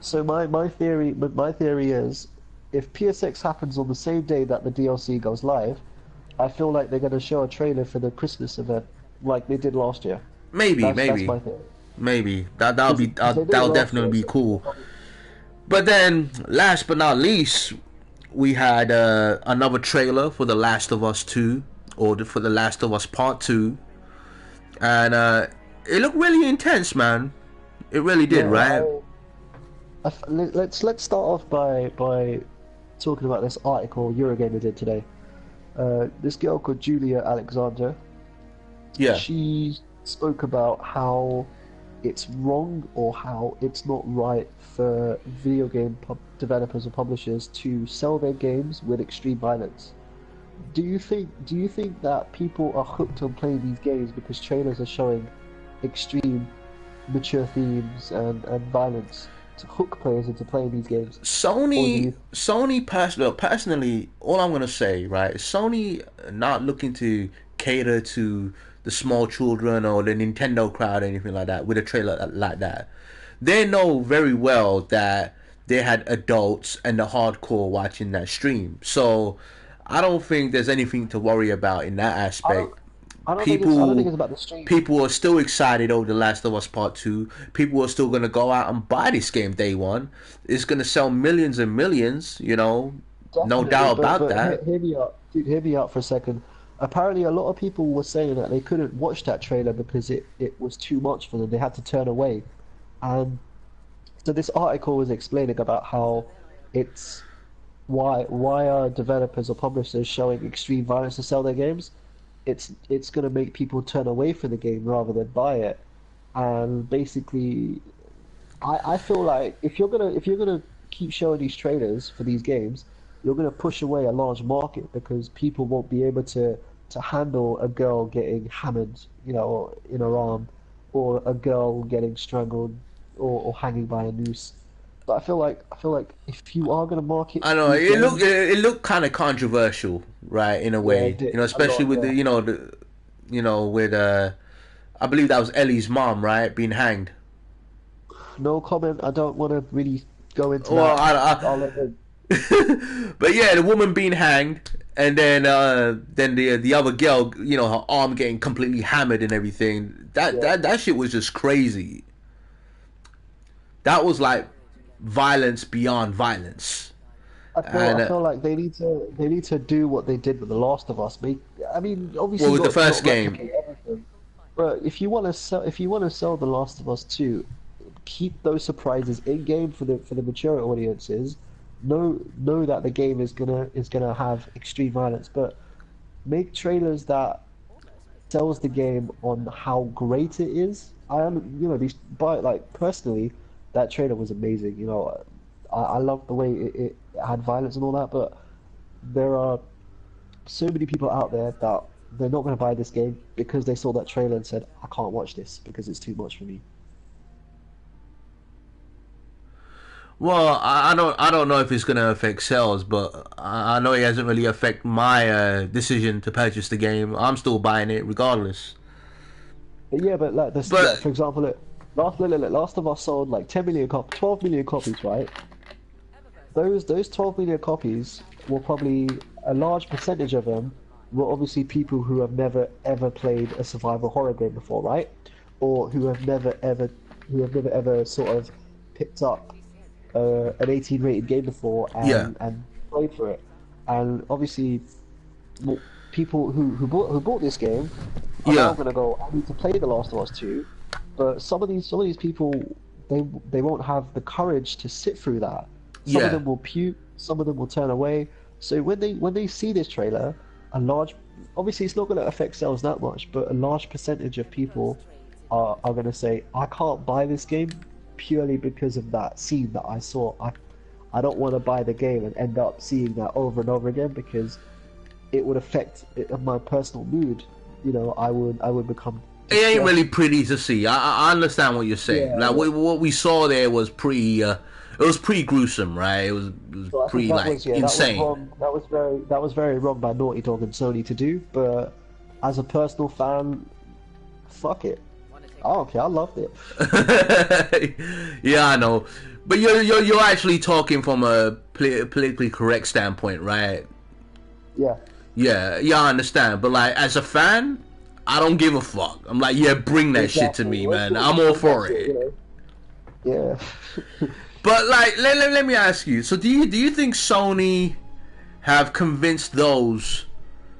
So my theory is, if PSX happens on the same day that the DLC goes live, I feel like they're going to show a trailer for the Christmas event like they did last year. Maybe, That's maybe, my theory. maybe. That'll be Because they did it that'll last definitely year, be so cool. But then, last but not least, we had another trailer for The Last of Us 2, or for The Last of Us Part 2. And it looked really intense, man. It really did, yeah, right? let's start off by talking about this article Eurogamer did today. This girl called Julia Alexander, Yeah. she spoke about how it's wrong or how it's not right for video game developers or publishers to sell their games with extreme violence. Do you think that people are hooked on playing these games because trailers are showing extreme mature themes and violence to hook players into playing these games? Or do you Personally, all I'm gonna say, right? Sony not looking to cater to the small children or the Nintendo crowd or anything like that with a trailer like that. They know very well that they had adults and the hardcore watching that stream. So I don't think there's anything to worry about in that I don't aspect. I don't think people it's about the stream. people are still excited over The Last of Us Part 2. People are still gonna go out and buy this game day one. It's gonna sell millions and millions, no Definitely, doubt but about that. hear me out, dude. Hear me out for a second. Apparently, a lot of people were saying that they couldn't watch that trailer because it was too much for them. They had to turn away. And so this article was explaining about how it's why are developers or publishers showing extreme violence to sell their games? It's going to make people turn away from the game rather than buy it. And basically, I feel like if you're gonna keep showing these trailers for these games, you're gonna push away a large market because people won't be able to handle a girl getting hammered, in her arm, or a girl getting strangled or hanging by a noose. But I feel like if you are gonna market I know these games, it looked kind of controversial, right? In a yeah, way, it did a especially lot, with yeah. with I believe that was Ellie's mom, right, being hanged. No comment. I don't want to really go into Well, that. I'll let them. but yeah, the woman being hanged, and then the other girl, her arm getting completely hammered and everything. That Yeah. that that shit was just crazy. That was like violence beyond violence, I feel and I feel like they need to do what they did with The Last of Us. I mean, well, obviously with the not first game, replicate everything, but if you want to sell The Last of Us 2, keep those surprises in game for the mature audiences. Know that the game is gonna have extreme violence, but make trailers that sells the game on how great it is. I am, these, but like personally, that trailer was amazing. I love the way it had violence and all that, but there are so many people out there that they're not going to buy this game because they saw that trailer and said, I can't watch this because it's too much for me. well, I don't know if it's gonna affect sales, but I know it hasn't really affect my decision to purchase the game. I'm still buying it regardless. But yeah, but like this, like But for example, Last of Us sold like 10 million 12 million copies, right? Those 12 million copies were probably a large percentage of them were obviously people who have never ever played a survival horror game before, right? Or who have never ever sort of picked up an 18 rated game before yeah, and played for it. And obviously, w- people who bought this game are now yeah, going to go, I need to play The Last of Us 2. But some of these people, they won't have the courage to sit through that. Some of yeah. them will puke, some of them will turn away. So when they see this trailer, a large obviously it's not going to affect sales that much, but a large percentage of people are going to say, I can't buy this game purely because of that scene that I saw. I don't want to buy the game and end up seeing that over and over again because it would affect my personal mood. I would become It ain't really distressed. pretty to see. I understand what you're saying. Yeah, Like yeah. what we saw there was pretty. It was pretty gruesome, right? It was So I think pretty that like was yeah, that was insane. wrong. That was very wrong by Naughty Dog and Sony to do. But as a personal fan, fuck it. I don't care. I loved it. Yeah, I know, but you're actually talking from a politically correct standpoint, right? Yeah. Yeah, I understand. But like as a fan, I don't give a fuck. I'm like, yeah, bring that shit to Exactly. me, Let's man. do it. I'm all for That's it. it. Yeah. But like, let me ask you. So do you think Sony have convinced those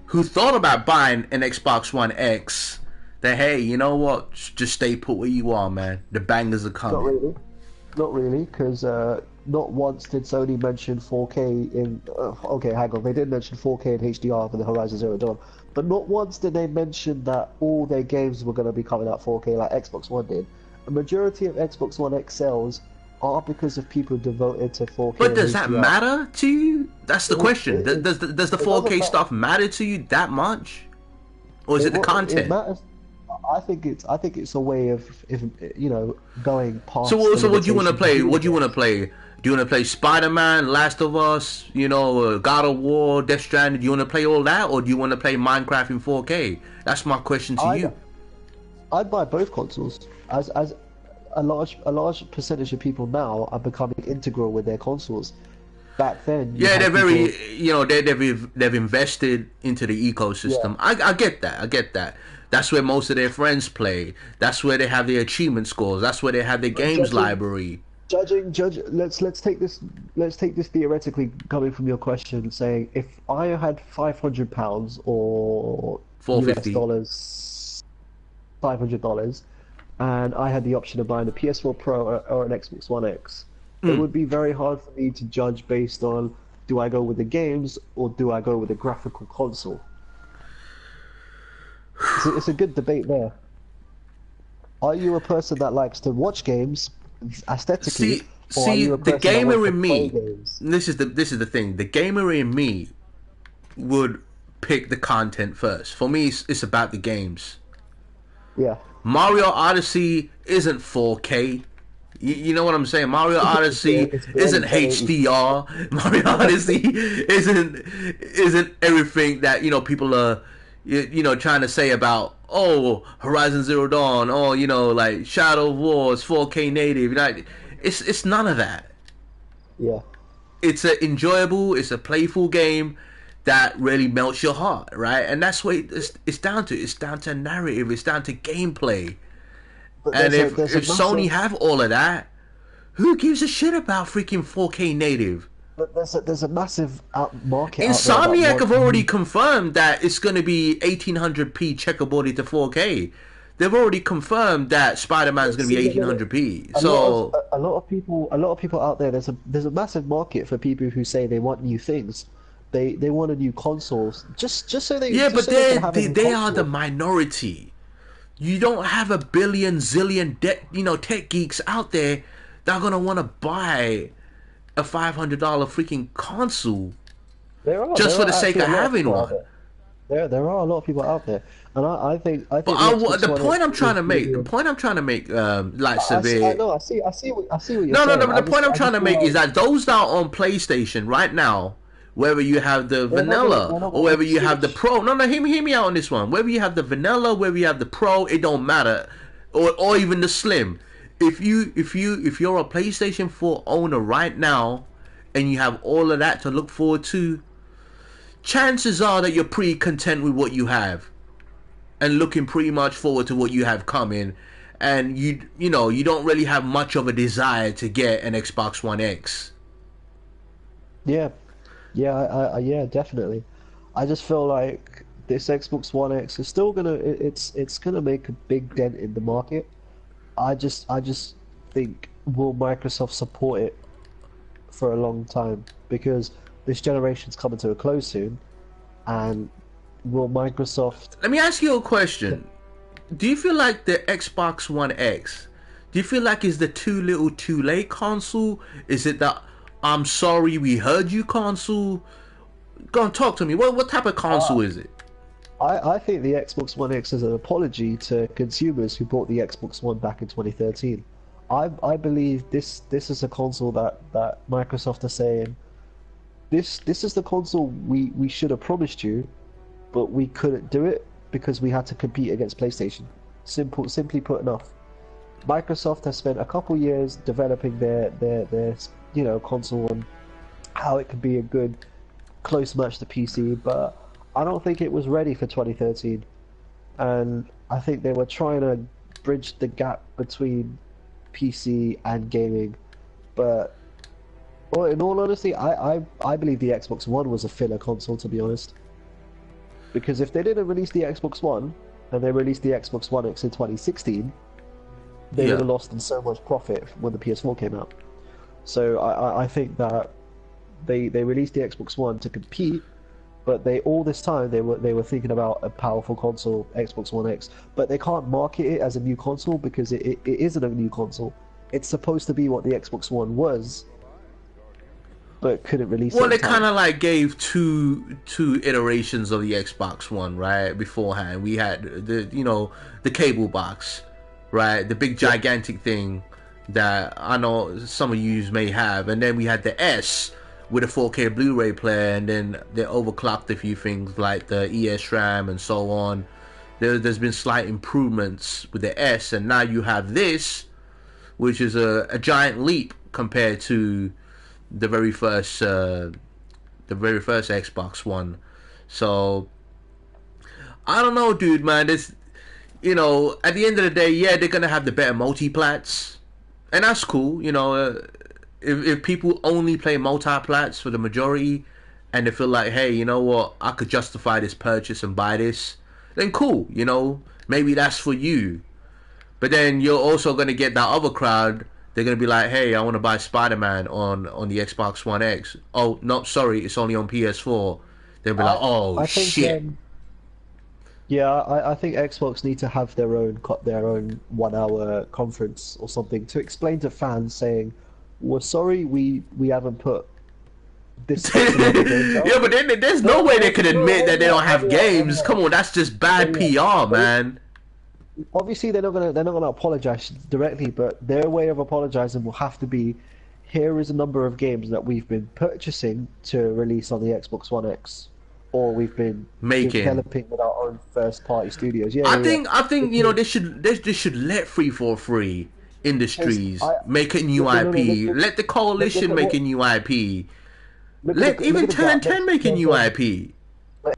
who thought about buying an Xbox One X that hey, you know what? Just stay put where you are, man. The bangers are Not coming. really. Not really, because not once did Sony mention 4K in. Okay, hang on. They did mention 4K in HDR for the Horizon Zero Dawn, but not once did they mention that all their games were going to be coming out 4K like Xbox One did. A majority of Xbox One X sales are because of people devoted to 4K But and does that HDR. matter to you? That's the question. It, Does the it doesn't 4K matter. stuff matter to you that much, or is it the It content? matters. I think it's a way of if going So, past the so what do you want to limitations of play? video What do you want to games. play? Do you want to play Spider-Man, Last of Us, God of War, Death Stranding? Do you want to play all that, or do you want to play Minecraft in 4K? That's my question to I'd you. I'd buy both consoles as a large percentage of people now are becoming integral with their consoles. Back then, you Yeah, they're had people. very, they've invested into the Yeah, ecosystem. I get that. I get that. That's where most of their friends play. That's where they have their achievement scores. That's where they have their but games library. judge. Let's take this theoretically coming from your question, saying if I had £500 or US 450. dollars, $500, and I had the option of buying a PS4 Pro or an Xbox One X, it Mm. would be very hard for me to judge based on do I go with the games or do I go with the graphical console? It's a good debate there. Are you a person that likes to watch games aesthetically, or are See, you a the person that wants gamer to in play me. games? This is the thing. The gamer in me would pick the content first. For me, it's about the games. Yeah. Mario Odyssey isn't 4K. You know what I'm saying? Mario Yeah, Odyssey it's barely isn't 1080p. HDR. Mario Odyssey isn't everything that people are trying to say about Horizon Zero Dawn. Like Shadow of War is 4K native. Like it's none of that. Yeah. It's a enjoyable, it's a playful game that really melts your heart, right? And that's what it's down to. It's down to narrative. It's down to gameplay. But And if there's a if Sony massive have all of that, who gives a shit about freaking 4K native? there's a massive market out there that Insomniac have wants already new. confirmed that it's going to be 1800p checkerboarded to 4K. They've already confirmed that Spider-Man's going to be See, 1800p. a lot of So a lot of people out there. There's a massive market for people who say they want new things. They want a new console yeah, just but so they can have a new they are the console. minority. You don't have a billion zillion tech geeks out there that are gonna want to buy a $500 freaking console just There for the are sake actually of a lot of having people out one. there. There are a lot of people out there, and I But think the Xbox the One point X I'm trying to will make, be. like I severe. know I see what you're No, no, no. saying. But the point I'm I trying just to feel make is like that those that are on PlayStation right now, whether you have the vanilla they're not or gonna whether get you have the Switch. pro. No, no. Hear me out on this one. Whether you have the vanilla, whether you have the pro, it don't matter, or even the slim. If you're a PlayStation 4 owner right now, and you have all of that to look forward to, chances are that you're pretty content with what you have and looking pretty much forward to what you have coming, and you don't really have much of a desire to get an Xbox One X. Yeah, yeah, definitely. I just feel like this Xbox One X is still it's gonna make a big dent in the market. I just think will Microsoft support it for a long time because this generation's coming to a close soon, and will Microsoft? Let me ask you a question. Do you feel like the Xbox One X, do you feel like is the too little too late console? Is it the I'm sorry we heard you console? Go and talk to me. What type of Uh, console is it? I think the Xbox One X is an apology to consumers who bought the Xbox One back in 2013. I believe this is a console that Microsoft are saying this is the console we should have promised you, but we couldn't do it because we had to compete against PlayStation. Simply put enough. Microsoft has spent a couple years developing their console and how it could be a good close match to PC, but I don't think it was ready for 2013, and I think they were trying to bridge the gap between PC and gaming. But well, in all honesty, I believe the Xbox One was a filler console, to be honest. Because if they didn't release the Xbox One and they released the Xbox One X in 2016, they would Yeah. have lost in so much profit when the PS4 came out. So I think that they released the Xbox One to compete, but they all this time they were thinking about a powerful console, Xbox One X, but they can't market it as a new console because it isn't a new console. it's supposed to be what the Xbox One was, but couldn't release it Well, in they kind time. of like gave two iterations of the Xbox One, right? Beforehand, we had the cable box, right? The big Yeah, gigantic thing that I know some of you may have, and then we had the S with a 4K Blu-ray player, and then they overclocked a few things like the ESRAM and so on. There's been slight improvements with the S, and now you have this, which is a giant leap compared to the very first Xbox One. So I don't know, dude, man. This, at the end of the day, yeah, they're gonna have the better multiplats, and that's cool. If people only play multiplats for the majority, and they feel like, hey, you know what, I could justify this purchase and buy this, then cool. Maybe that's for you. But then you're also gonna get that other crowd. They're gonna be like, "Hey, I want to buy Spider-Man on the Xbox One X." Oh, no, sorry, it's only on PS4. They'll be like, I "Oh I think shit." I think Xbox need to have their own 1 hour conference or something to explain to fans saying, "We're sorry, we haven't put this X amount of games out." Yeah, but then there's no No, way they no, could no, admit hear that they me out, don't hear have me out, hear me games. Come out, on, that's just hear bad me out. PR, They, man. obviously they're not gonna apologize directly, but their way of apologizing will have to be, here is a number of games that we've been purchasing to release on the Xbox One X, or we've been Making. developing with our own first party studios. Yeah, I yeah, yeah. think I think Because they should let 343 because Industries I make a new look, no, no, no, IP. Let the look coalition at make what a new IP. look Let look even at the 10 and gap. 10 make a new IP.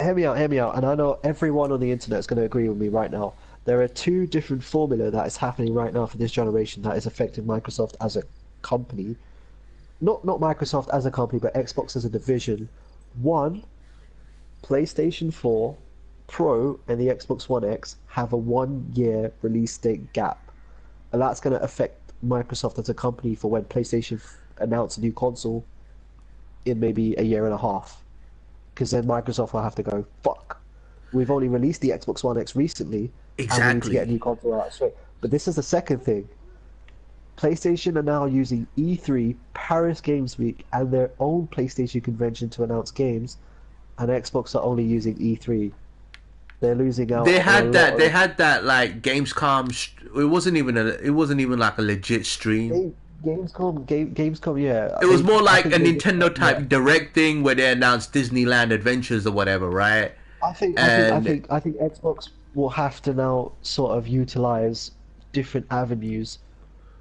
Hear me out, and I know everyone on the internet is going to agree with me right now. There are two different formula that is happening right now for this generation that is affecting Microsoft as a company. Not Microsoft as a company, but Xbox as a division. One, PlayStation 4 Pro and the Xbox One X have a 1 year release date gap. And that's going to affect Microsoft as a company for when PlayStation announce a new console in maybe a year and a half. Because then Microsoft will have to go, fuck, we've only released the Xbox One X recently, and we need to get a Exactly. new console out straight. But this is the second thing. PlayStation are now using E3, Paris Games Week, and their own PlayStation convention to announce games, and Xbox are only using E3. They're losing out They on a had lot that. They of had that like Gamescom. It wasn't even a. It wasn't even like a legit stream. Gamescom. Yeah, It was more I like a think they just Nintendo yeah. type direct thing where they announced Disneyland Adventures or whatever, right? And I think Xbox will have to now sort of utilize different avenues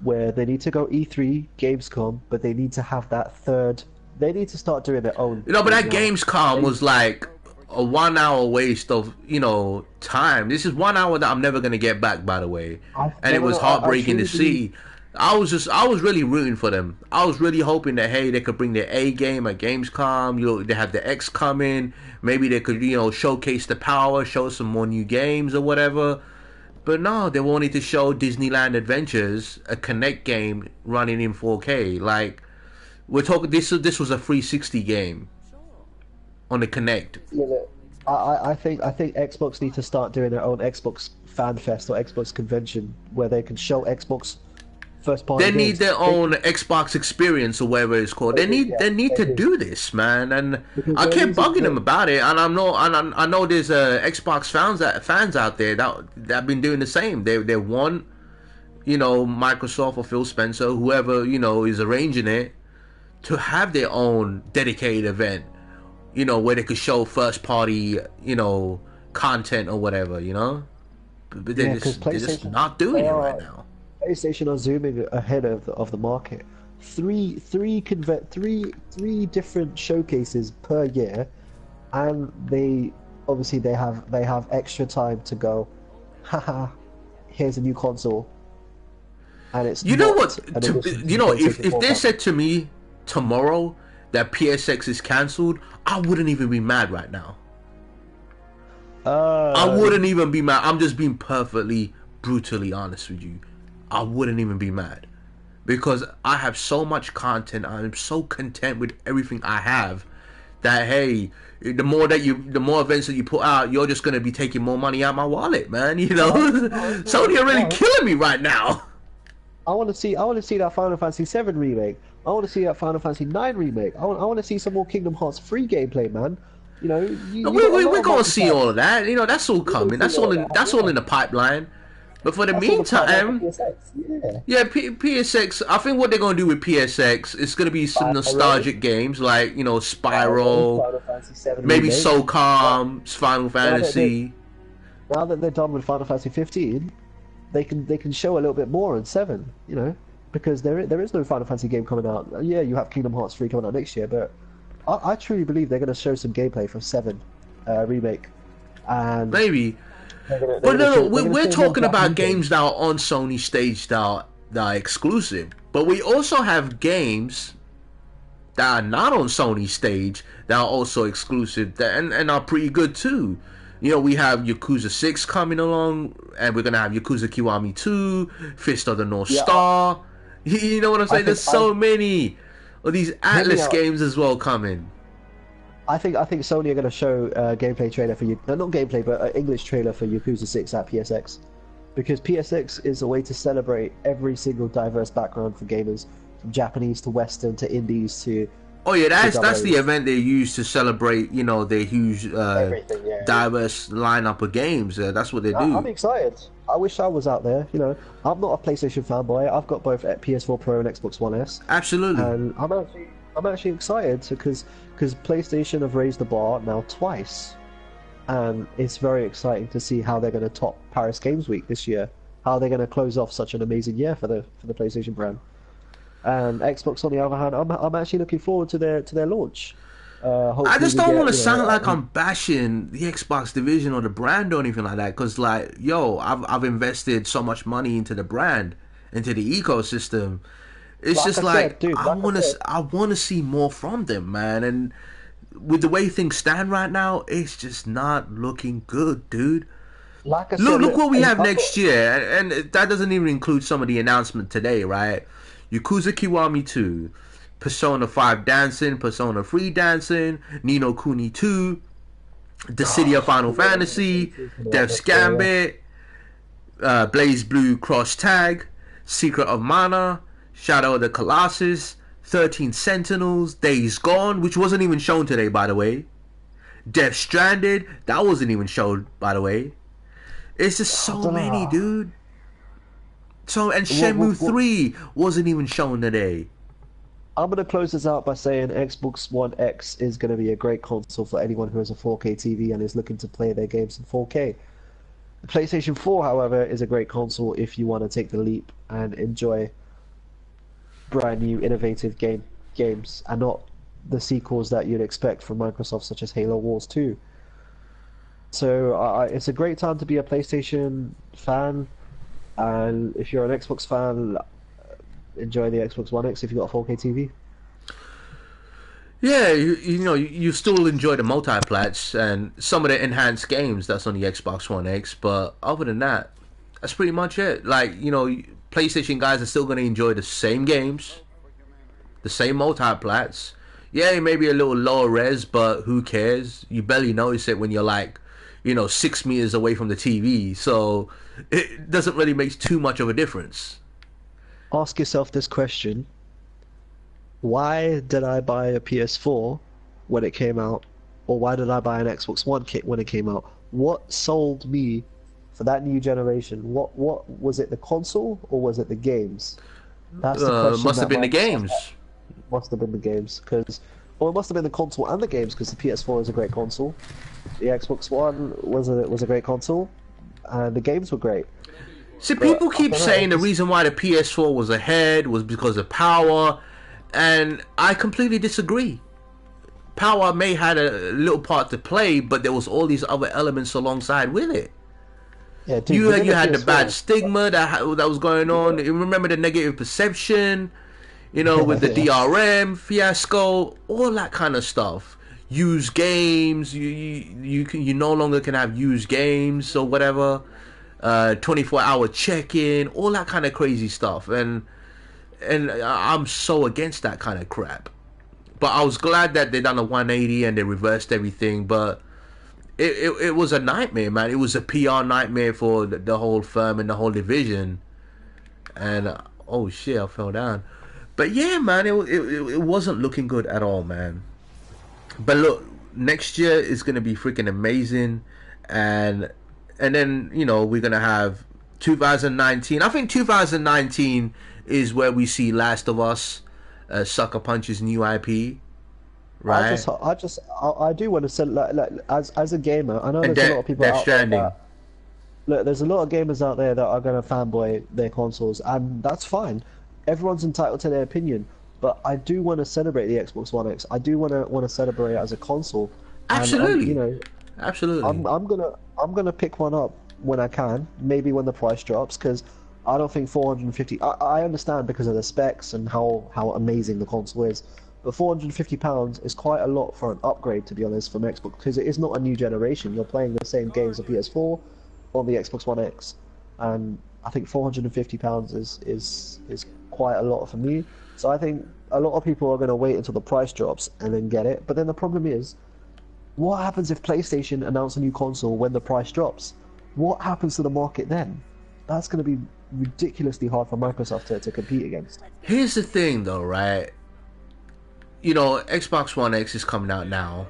where they need to go E3, Gamescom, but they need to have that third. They need to start doing their own but thing that now. Gamescom They, was like a 1 hour waste of time. This is 1 hour that I'm never gonna get back, by the way, and no, it no, was no. I heartbreaking to truly believe. see. I was really rooting for them. I was really hoping that hey, they could bring their A game at Gamescom. They have the X coming. Maybe they could showcase the power, show some more new games or whatever. But no, they wanted to show Disneyland Adventures, a Connect game running in 4K. Like we're talking, this was a 360 game on the Connect. Yeah, look, I think Xbox need to start doing their own Xbox Fan Fest or Xbox convention where they can show Xbox first party They need games. their own Xbox experience or whatever it's called. They do, yeah, They need they to do do this, man. And because I they're kept losing. bugging them about it. And I know there's Xbox fans out there that have been doing the same. They want Microsoft or Phil Spencer, whoever is arranging it, to have their own dedicated event. Where they could show first party content or whatever. But Yeah, because they're just not doing they it right are now. PlayStation are zooming ahead of the market. Three different showcases per year, and they obviously they have extra time to go. Haha, here's a new console, and it's You know not what? an addition to the If PlayStation 4 they pack. said to me tomorrow that PSX is cancelled, I wouldn't even be mad right now. I Uh, wouldn't even be mad. I'm just being perfectly, brutally honest with you. I wouldn't even be mad because I have so much content. I'm so content with everything I have that hey, the more events that you put out, you're just gonna be taking more money out my wallet, man. no, no, Sony are really no. killing me right now. I want to see that Final Fantasy 7 remake. I want to see that Final Fantasy 9 remake. I want to see some more Kingdom Hearts 3 gameplay, man. You know, No, you got a lot we're of gonna see multi-player. all of that. You know, that's all We're gonna coming. see all of that. That's all Yeah, in the pipeline. But for the that's all the pipeline for meantime, PSX. Yeah, yeah, PSX. I think what they're gonna do with PSX is gonna be some Spyro, nostalgic games like Spyro, Spyro, Final Fantasy 7 maybe remake. Now, SOCOM, Final now that they Fantasy. now that they're done with Final Fantasy 15, they can show a little bit more in 7. You know, because there is no Final Fantasy game coming out. Yeah, you have Kingdom Hearts 3 coming out next year, but I truly believe they're going to show some gameplay from 7 remake, and Maybe. they're But gonna no, show we're more talking about Japanese games games. that are on Sony stage that are exclusive. But we also have games that are not on Sony stage that are also exclusive and are pretty good too. We have Yakuza 6 coming along, and we're gonna have Yakuza Kiwami 2, Fist of the North Yeah, Star. You know what I'm saying? There's I so many of these hear me Atlas out. games as well coming. I think Sony are going to show a gameplay trailer for you. No, not gameplay, but an English trailer for Yakuza 6 at PSX, because PSX is a way to celebrate every single diverse background for gamers, from Japanese to Western to Indies Oh yeah, to that's the double event they use to celebrate, their huge, everything. Yeah, diverse lineup of games. That's what they I'm do. excited. I wish I was out there. You know, I'm not a PlayStation fanboy. I've got both PS4 Pro and Xbox One S, Absolutely. and I'm actually excited because PlayStation have raised the bar now twice, and it's very exciting to see how they're going to top Paris Games Week this year. How they're going to close off such an amazing year for the PlayStation brand. And Xbox, on the other hand, I'm actually looking forward to their launch. I Hopefully just we don't want get to sound like I'm bashing the Xbox division or the brand or anything like that. Cause like, yo, I've invested so much money into the brand, into the ecosystem. It's like just I said, like dude. Like I said, I want to see more from them, man. And with the way things stand right now, it's just not looking good, dude. like I said, Look look, what we have I've got next year, and that doesn't even include some of the announcement today, right? Yakuza Kiwami 2, Persona 5 Dancing, Persona 3 Dancing, Nino Kuni 2, The City of Final yeah, Fantasy, Death's yeah. Gambit, Blaze Blue Cross Tag, Secret of Mana, Shadow of the Colossus, 13 Sentinels, Days Gone, which wasn't even shown today, by the way. Death Stranded, that wasn't even shown, by the way. It's just I so don't many, know. dude. So and What, Shenmue 3 wasn't even shown today. I'm going to close this out by saying Xbox One X is going to be a great console for anyone who has a 4K TV and is looking to play their games in 4K. The PlayStation 4, however, is a great console if you want to take the leap and enjoy brand new, innovative games and not the sequels that you'd expect from Microsoft, such as Halo Wars 2. So it's a great time to be a PlayStation fan, and if you're an Xbox fan, enjoy the Xbox One X if you've got a 4K TV. Yeah, you still enjoy the multiplats and some of the enhanced games that's on the Xbox One X, but other than that, that's pretty much it. Like, PlayStation guys are still going to enjoy the same games, the same multiplats. Yeah, it may be a little lower res, but who cares? You barely notice it when you're like, 6 meters away from the TV, so it doesn't really make too much of a difference. Ask yourself this question: why did I buy a PS4 when it came out, or why did I buy an Xbox One kit when it came out? What sold me for that new generation? What was it, the console or was it the games? That's the question Must have that been the Microsoft games. must have been the games, because, or it must have been the console and the games, because the PS4 is a great console, the Xbox One was a great console, and the games were great. See, But people I keep don't know. saying the reason why the PS4 was ahead was because of power, and I completely disagree. Power may had a little part to play, but there was all these other elements alongside with it. Yeah, dude, You within you the had the bad PS4. stigma that was going on. You remember the negative perception, with the Yeah. DRM fiasco, all that kind of stuff. Used games, you no longer can have used games or whatever. 24-hour check-in, all that kind of crazy stuff, and I'm so against that kind of crap. But I was glad that they done a 180 and they reversed everything. But it was a nightmare, man. It was a PR nightmare for the whole firm and the whole division. And oh shit, I fell down. But yeah, man, it wasn't looking good at all, man. But look, next year is gonna be freaking amazing, and then we're gonna have 2019. I think 2019 is where we see Last of Us, Sucker Punch's new IP, right? I do want to say, as a gamer, I know And there's a lot of people Death out there Stranding. that look, there's a lot of gamers out there that are going to fanboy their consoles, and that's fine. Everyone's entitled to their opinion, but I do want to celebrate the Xbox One X. I do want to celebrate it as a console, and Absolutely, absolutely. I'm gonna pick one up when I can, maybe when the price drops, because I don't think 450. I understand because of the specs and how amazing the console is, but 450 pounds is quite a lot for an upgrade, to be honest, from Xbox, because it is not a new generation. You're playing the same games of PS4 on the Xbox One X, and I think 450 pounds is quite a lot for me. So I think a lot of people are going to wait until the price drops and then get it. But then the problem is, what happens if PlayStation announce a new console when the price drops? What happens to the market then? That's going to be ridiculously hard for Microsoft to compete against. Here's the thing, though, right? Xbox One X is coming out now.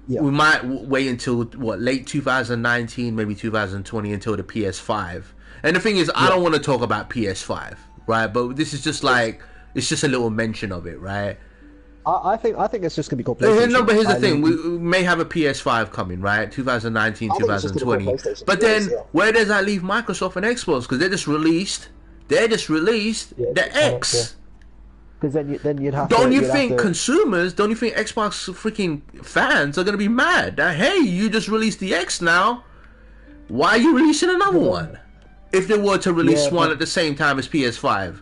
Yeah, We might wait until what, late 2019, maybe 2020, until the PS5. And the thing is, I yeah. don't want to talk about PS5, right? But this is just like, it's just a little mention of it, right? I think it's just going to be called No, PlayStation. but here's the thing: we may have a PS5 coming, right? 2019, I think it's just going to be called 2020. PlayStation. But Yes, then, yeah. where does that leave Microsoft and Xbox? Because they just released Yeah, the Xbox One X, yeah. X. Because then you'd have Don't to you you'd have think to. consumers, don't you think Xbox freaking fans are gonna be mad that, hey, you just released the X now? Why are you releasing another one? If they were to release Yeah, one at the same time as PS5.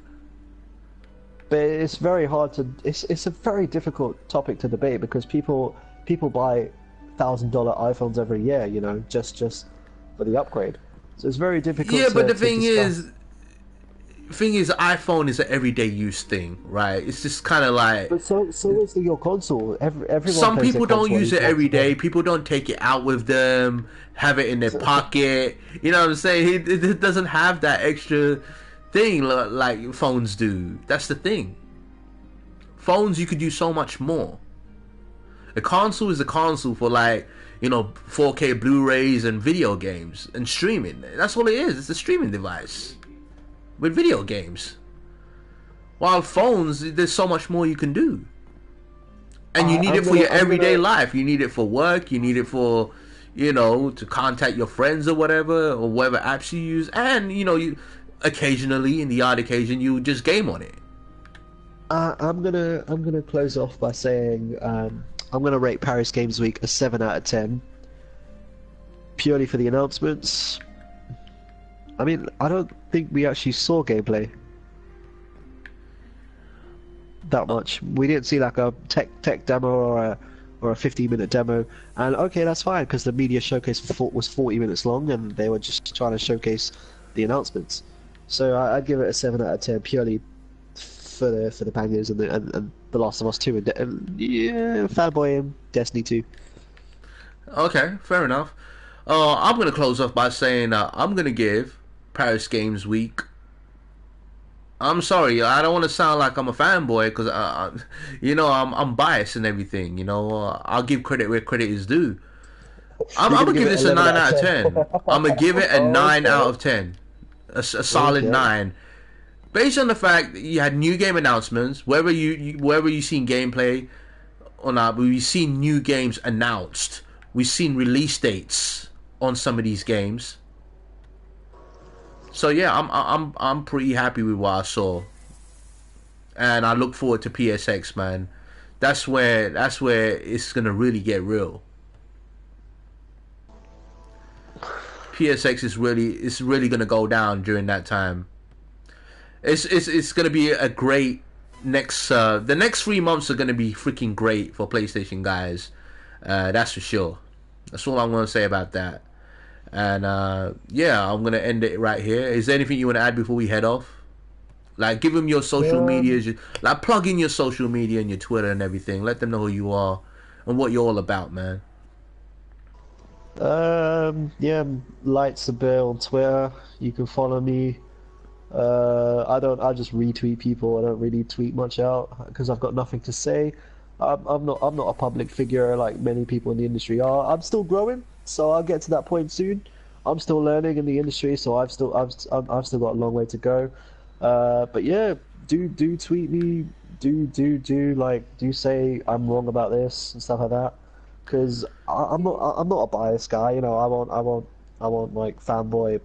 but it's very hard to. It's a very difficult topic to debate because people buy $1,000 iPhones every year, just for the upgrade. So it's very difficult Yeah, but to the discuss. thing is, iPhone is an everyday use thing, right? It's just kind of like, But so is your console. Everyone some plays their people don't console at use least it once every a day. day. People don't take it out with them, have it in their pocket. You know what I'm saying? It doesn't have that extra thing like phones do. That's the thing. Phones, you could do so much more. A console is a console for, like, 4K Blu-rays and video games and streaming. That's all it is. It's a streaming device with video games. While phones, there's so much more you can do. And you I, need I'm it for gonna your I'm everyday gonna life. You need it for work. You need it for, to contact your friends or whatever, or whatever apps you use. And, you occasionally, in the odd occasion, you just game on it. I'm gonna close off by saying I'm gonna rate Paris Games Week a 7 out of 10 purely for the announcements. I mean, I don't think we actually saw gameplay that much. We didn't see like a tech demo or a 15-minute demo, and okay, that's fine because the media showcase was 40 minutes long, and they were just trying to showcase the announcements. So I'd give it a 7 out of 10 purely for the bangers and the Last of Us 2 and yeah, fanboying Destiny 2. Okay, fair enough. I'm gonna close off by saying I'm gonna give Paris Games Week. I'm sorry, I don't want to sound like I'm a fanboy because I'm biased and everything. I'll give credit where credit is due. I'm You're gonna gonna give give it this a 11 nine out out of of 10. 10. I'm gonna give it a 9 out Okay, of 10. A solid okay. 9. Based on the fact that you had new game announcements, whether you seen gameplay or not, but we've seen new games announced. We've seen release dates on some of these games. So yeah, I'm pretty happy with what I saw, and I look forward to PSX, man. That's where it's gonna really get real. PSX is really gonna go down during that time. It's gonna be a great the next 3 months are gonna be freaking great for PlayStation guys. That's for sure. That's all I'm gonna say about that. And yeah, I'm gonna end it right here. Is there anything you want to add before we head off? Like, give them your social Um, medias, like plug in your social media and your Twitter and everything. Let them know who you are and what you're all about, man. yeah, Lights a Bill on Twitter. You can follow me. I just retweet people. I don't really tweet much out because I've got nothing to say. I'm not a public figure like many people in the industry are. I'm still growing, so I'll get to that point soon. I'm still learning in the industry, so I've still got a long way to go. But yeah, do tweet me. Do say I'm wrong about this and stuff like that. Because I'm not a biased guy. You know, I won't like fanboy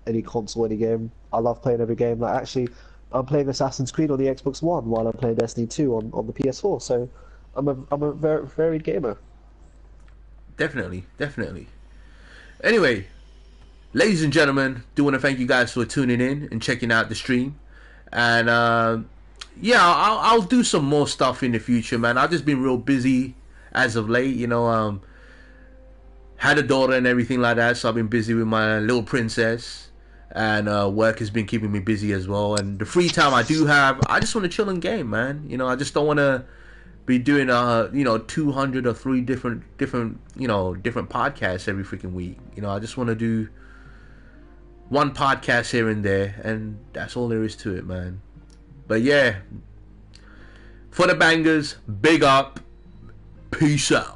any console, any game. I love playing every game. Like actually, I'm playing Assassin's Creed on the Xbox One while I'm playing Destiny 2 on the PS4. So I'm a very varied gamer. Definitely, definitely. Anyway, ladies and gentlemen, do want to thank you guys for tuning in and checking out the stream. And yeah, I'll do some more stuff in the future, man. I've just been real busy as of late, had a daughter and everything like that, so I've been busy with my little princess, and work has been keeping me busy as well. And the free time I do have, I just want to chill and game, man. I just don't want to be doing 200 or three different podcasts every freaking week. I just want to do one podcast here and there, and that's all there is to it, man. But yeah, for the bangers, big up, peace out.